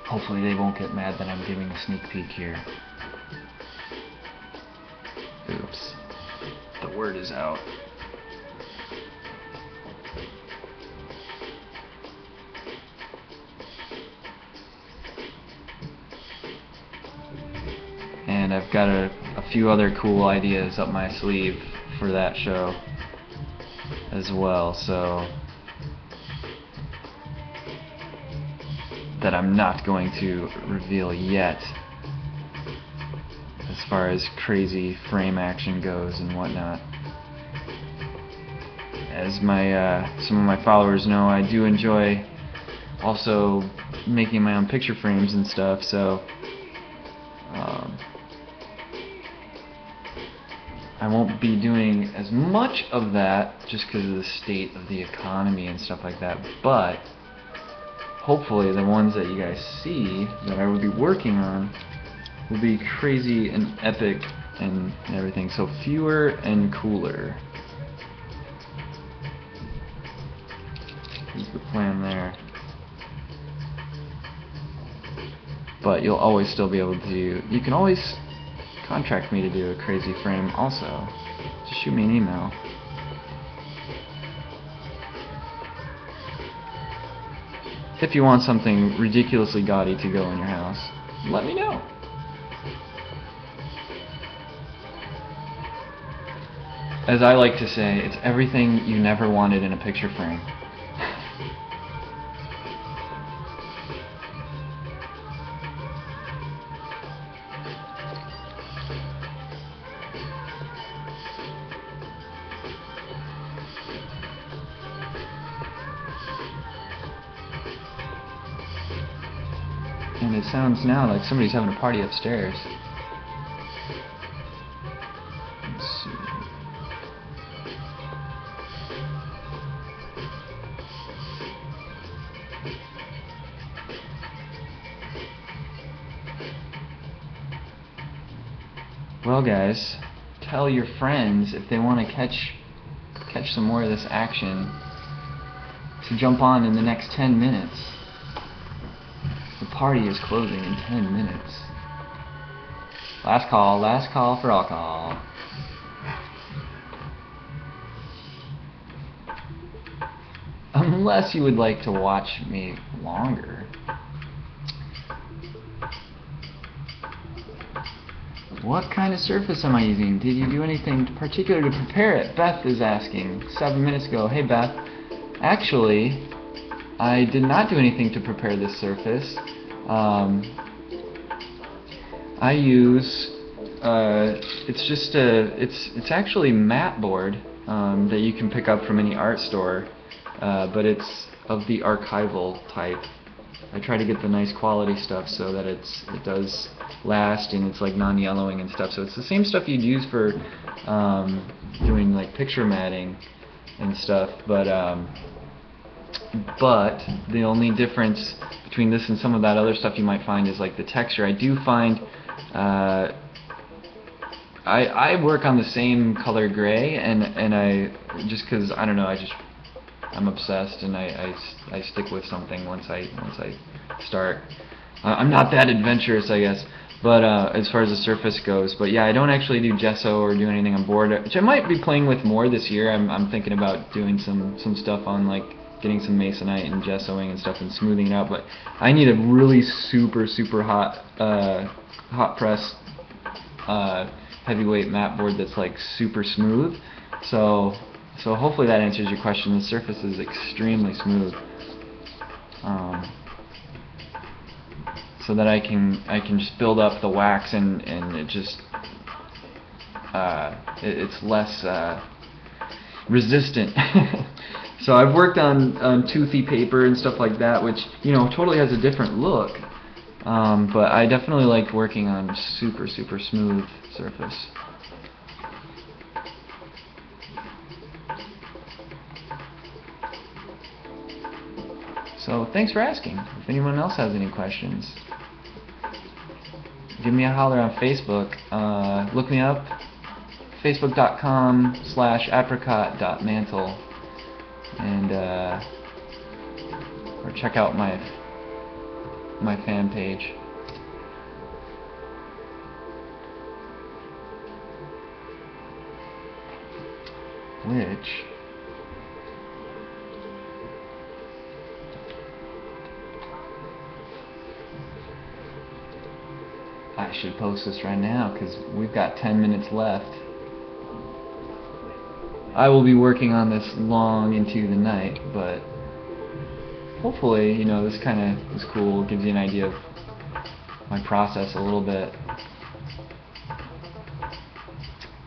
Hopefully they won't get mad that I'm giving a sneak peek here. Oops. The word is out. And I've got a few other cool ideas up my sleeve for that show as well, so that I'm not going to reveal yet, as far as crazy frame action goes and whatnot. As some of my followers know, I do enjoy also making my own picture frames and stuff, so I won't be doing as much of that just because of the state of the economy and stuff like that, but hopefully the ones that you guys see that I will be working on will be crazy and epic and everything, so fewer and cooler is the plan there. But you'll always still be able to, you can always contract me to do a crazy frame also. Just shoot me an email. If you want something ridiculously gaudy to go in your house, let me know. As I like to say, it's everything you never wanted in a picture frame. And it sounds now like somebody's having a party upstairs. Let's see. Well, guys, tell your friends if they want to catch some more of this action to jump on in the next 10 minutes. The party is closing in 10 minutes. Last call for alcohol. Unless you would like to watch me longer. What kind of surface am I using? Did you do anything particular to prepare it? Beth is asking 7 minutes ago. Hey Beth, actually, I did not do anything to prepare this surface. I use it's actually matte board that you can pick up from any art store, but it's of the archival type. I try to get the nice quality stuff so that it does last, and it's like non-yellowing and stuff. So it's the same stuff you'd use for doing like picture matting and stuff, but the only difference between this and some of that other stuff you might find is like the texture. I do find I work on the same color gray, and I just because I don't know, I'm obsessed, and I stick with something once I start. I'm not that adventurous, I guess, but as far as the surface goes. But yeah, I don't actually do gesso or do anything on board, which I might be playing with more this year. I'm thinking about doing some stuff on like getting some masonite and gessoing and stuff and smoothing it out. But I need a really super hot hot press heavyweight mat board that's like super smooth. So hopefully that answers your question. The surface is extremely smooth, so that I can just build up the wax and it just it's less resistant. So I've worked on toothy paper and stuff like that, which, you know, totally has a different look. But I definitely like working on super smooth surface. So thanks for asking. If anyone else has any questions, give me a holler on Facebook. Look me up, facebook.com/apricot.mantle, and or check out my fan page. Which I should post this right now because we've got 10 minutes left. I will be working on this long into the night, but hopefully, you know, this kind of is cool. Gives you an idea of my process a little bit.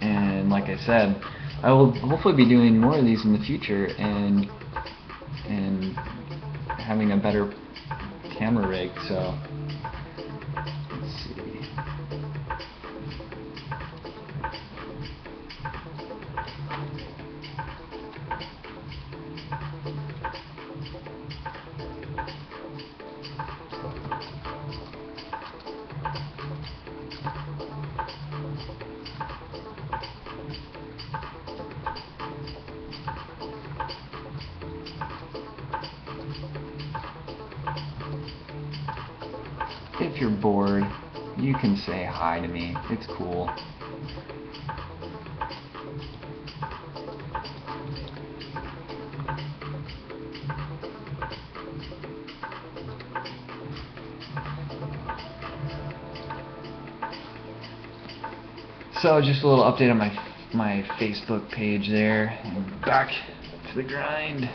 And like I said, I will hopefully be doing more of these in the future and having a better camera rig. So let's see. If you're bored, you can say hi to me. It's cool. So just a little update on my Facebook page there, and back to the grind.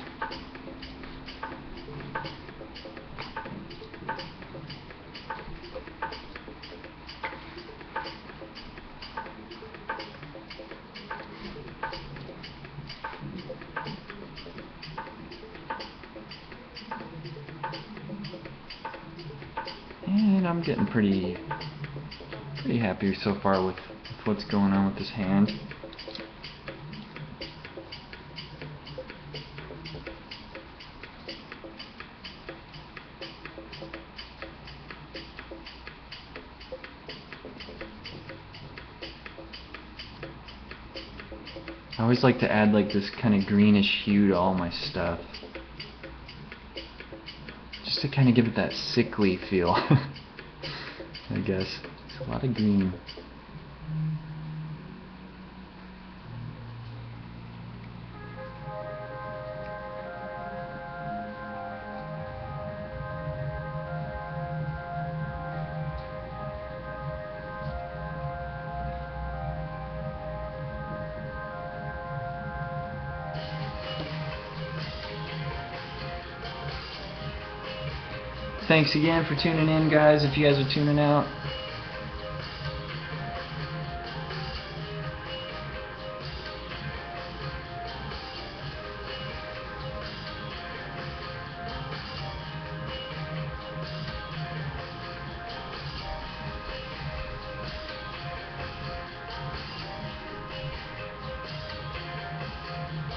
And I'm getting pretty happy so far with what's going on with this hand. I always like to add like this kind of greenish hue to all my stuff, just to kind of give it that sickly feel. I guess it's a lot of green. Thanks again for tuning in, guys, if you guys are tuning out.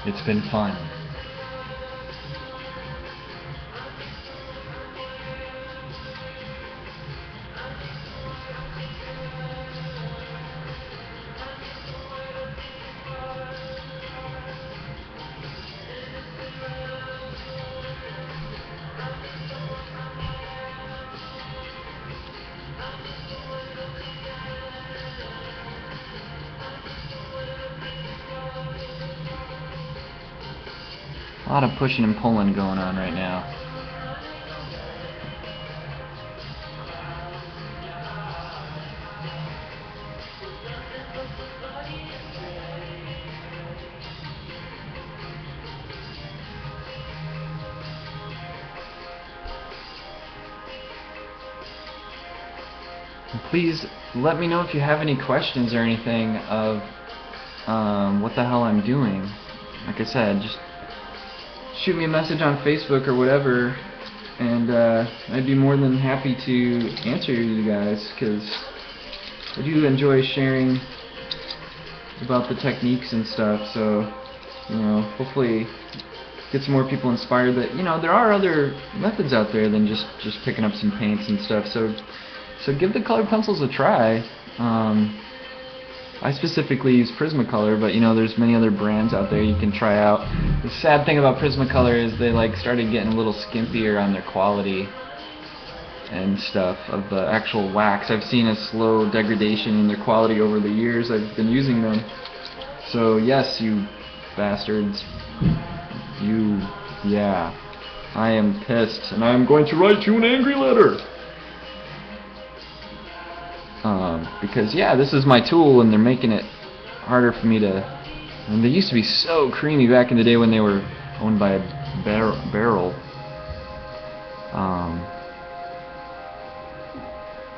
It's been fun. A lot of pushing and pulling going on right now. Please let me know if you have any questions or anything of what the hell I'm doing. Like I said, just shoot me a message on Facebook or whatever, and I'd be more than happy to answer you guys, because I do enjoy sharing about the techniques and stuff. So, you know, hopefully get some more people inspired that, you know, there are other methods out there than just picking up some paints and stuff. So give the colored pencils a try. I specifically use Prismacolor, but you know, there's many other brands out there you can try out. The sad thing about Prismacolor is they like started getting a little skimpier on their quality and stuff of the actual wax. I've seen a slow degradation in their quality over the years I've been using them. So yes, you bastards, yeah, I am pissed, and I am going to write you an angry letter. Because yeah, this is my tool, and they're making it harder for me to. And they used to be so creamy back in the day when they were owned by a barrel.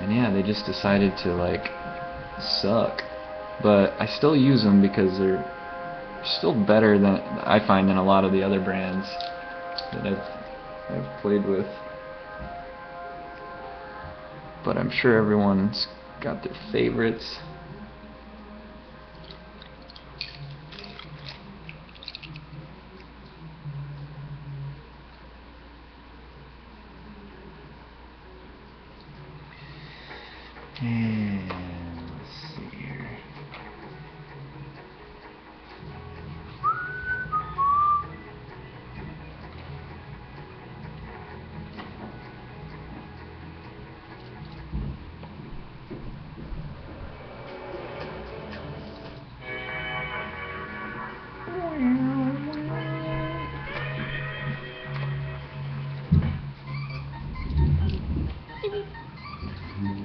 And yeah, they just decided to like suck. But I still use them because they're still better than I find than a lot of the other brands that I've played with. But I'm sure everyone's got their favorites. And let's see here.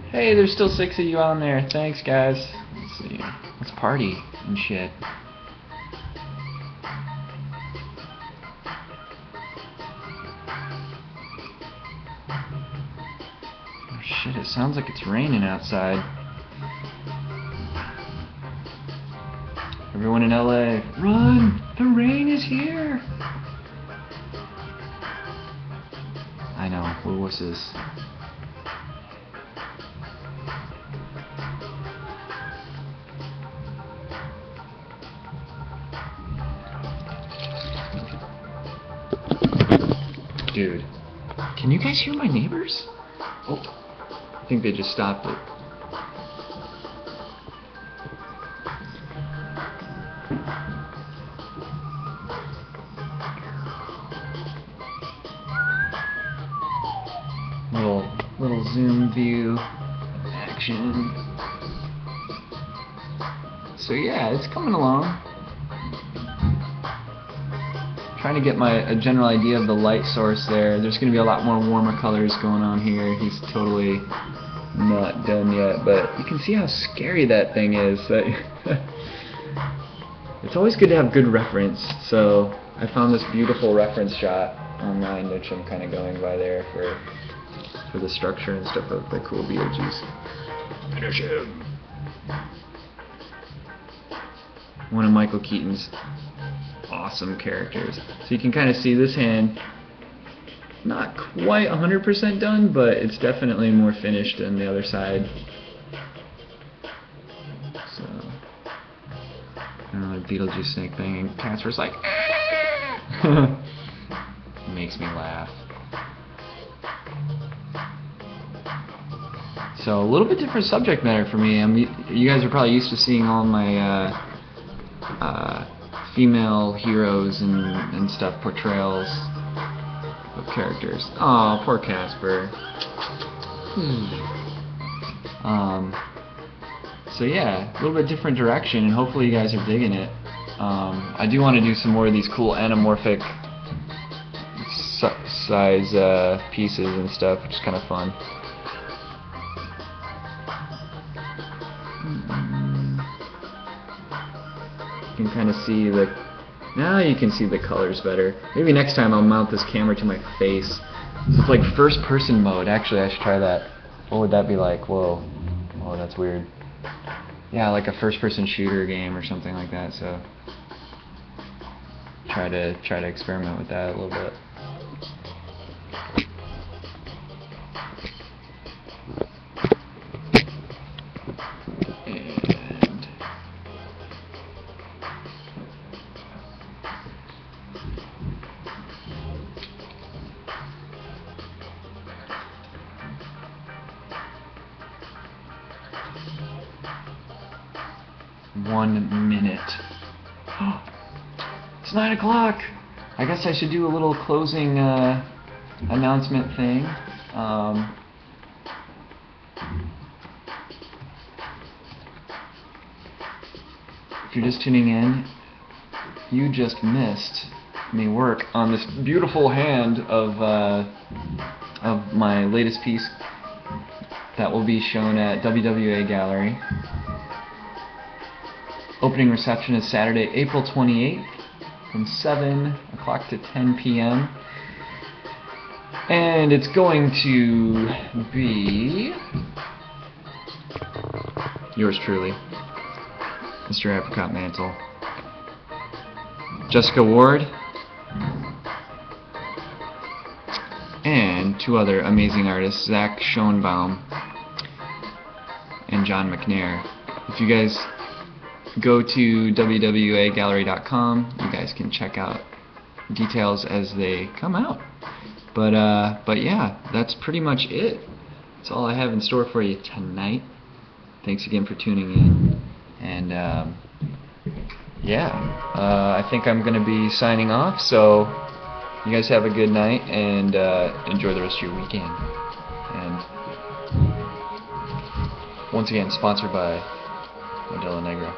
Hey, there's still 6 of you on there. Thanks, guys. Let's see. Let's party and shit. Oh shit, it sounds like it's raining outside. Everyone in LA, run! The rain is here! I know, we're wusses. Dude, can you guys hear my neighbors? Oh, I think they just stopped it. Little zoom view action. So yeah, it's coming along. Trying to get a general idea of the light source there. There's going to be a lot more warmer colors going on here. He's totally not done yet, but you can see how scary that thing is. It's always good to have good reference, so I found this beautiful reference shot online, which I'm kind of going by there for the structure and stuff of the cool Beetlejuice. Finish him! One of Michael Keaton's awesome characters. So you can kind of see this hand, not quite 100% done, but it's definitely more finished than the other side. So, I don't know, the Beetlejuice snake thing, and Casper's like, it makes me laugh. So a little bit different subject matter for me. You guys are probably used to seeing all my female heroes and stuff, portrayals of characters. Aw, poor Casper. So yeah, a little bit different direction, and hopefully you guys are digging it. I do want to do some more of these cool anamorphic size pieces and stuff, which is kind of fun. You can kind of see the... Now you can see the colors better. Maybe next time I'll mount this camera to my face. It's like first person mode. Actually, I should try that. What would that be like? Whoa. Oh, that's weird. Yeah, like a first person shooter game or something like that, so try to experiment with that a little bit. And 1 minute. It's 9 o'clock. I guess I should do a little closing announcement thing. If you're just tuning in, you just missed me work on this beautiful hand of my latest piece that will be shown at WWA Gallery. Opening reception is Saturday, April 28th from 7 o'clock to 10 p.m. And it's going to be yours truly, Mr. Apricot Mantle, Jessica Ward, and 2 other amazing artists, Zach Schoenbaum and John McNair. If you guys go to wwagallery.com, you guys can check out details as they come out. But yeah, that's pretty much it. That's all I have in store for you tonight. Thanks again for tuning in. And yeah, I think I'm going to be signing off, so you guys have a good night and enjoy the rest of your weekend. And once again, sponsored by Modelo Negro.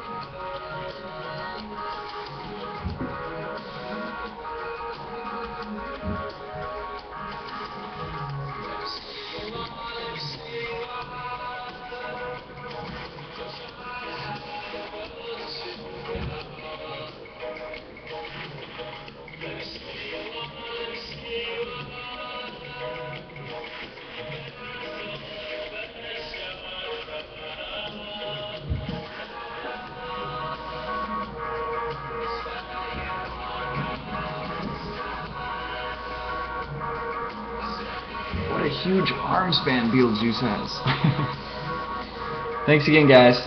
What a huge arm span Beetlejuice has. Thanks again, guys.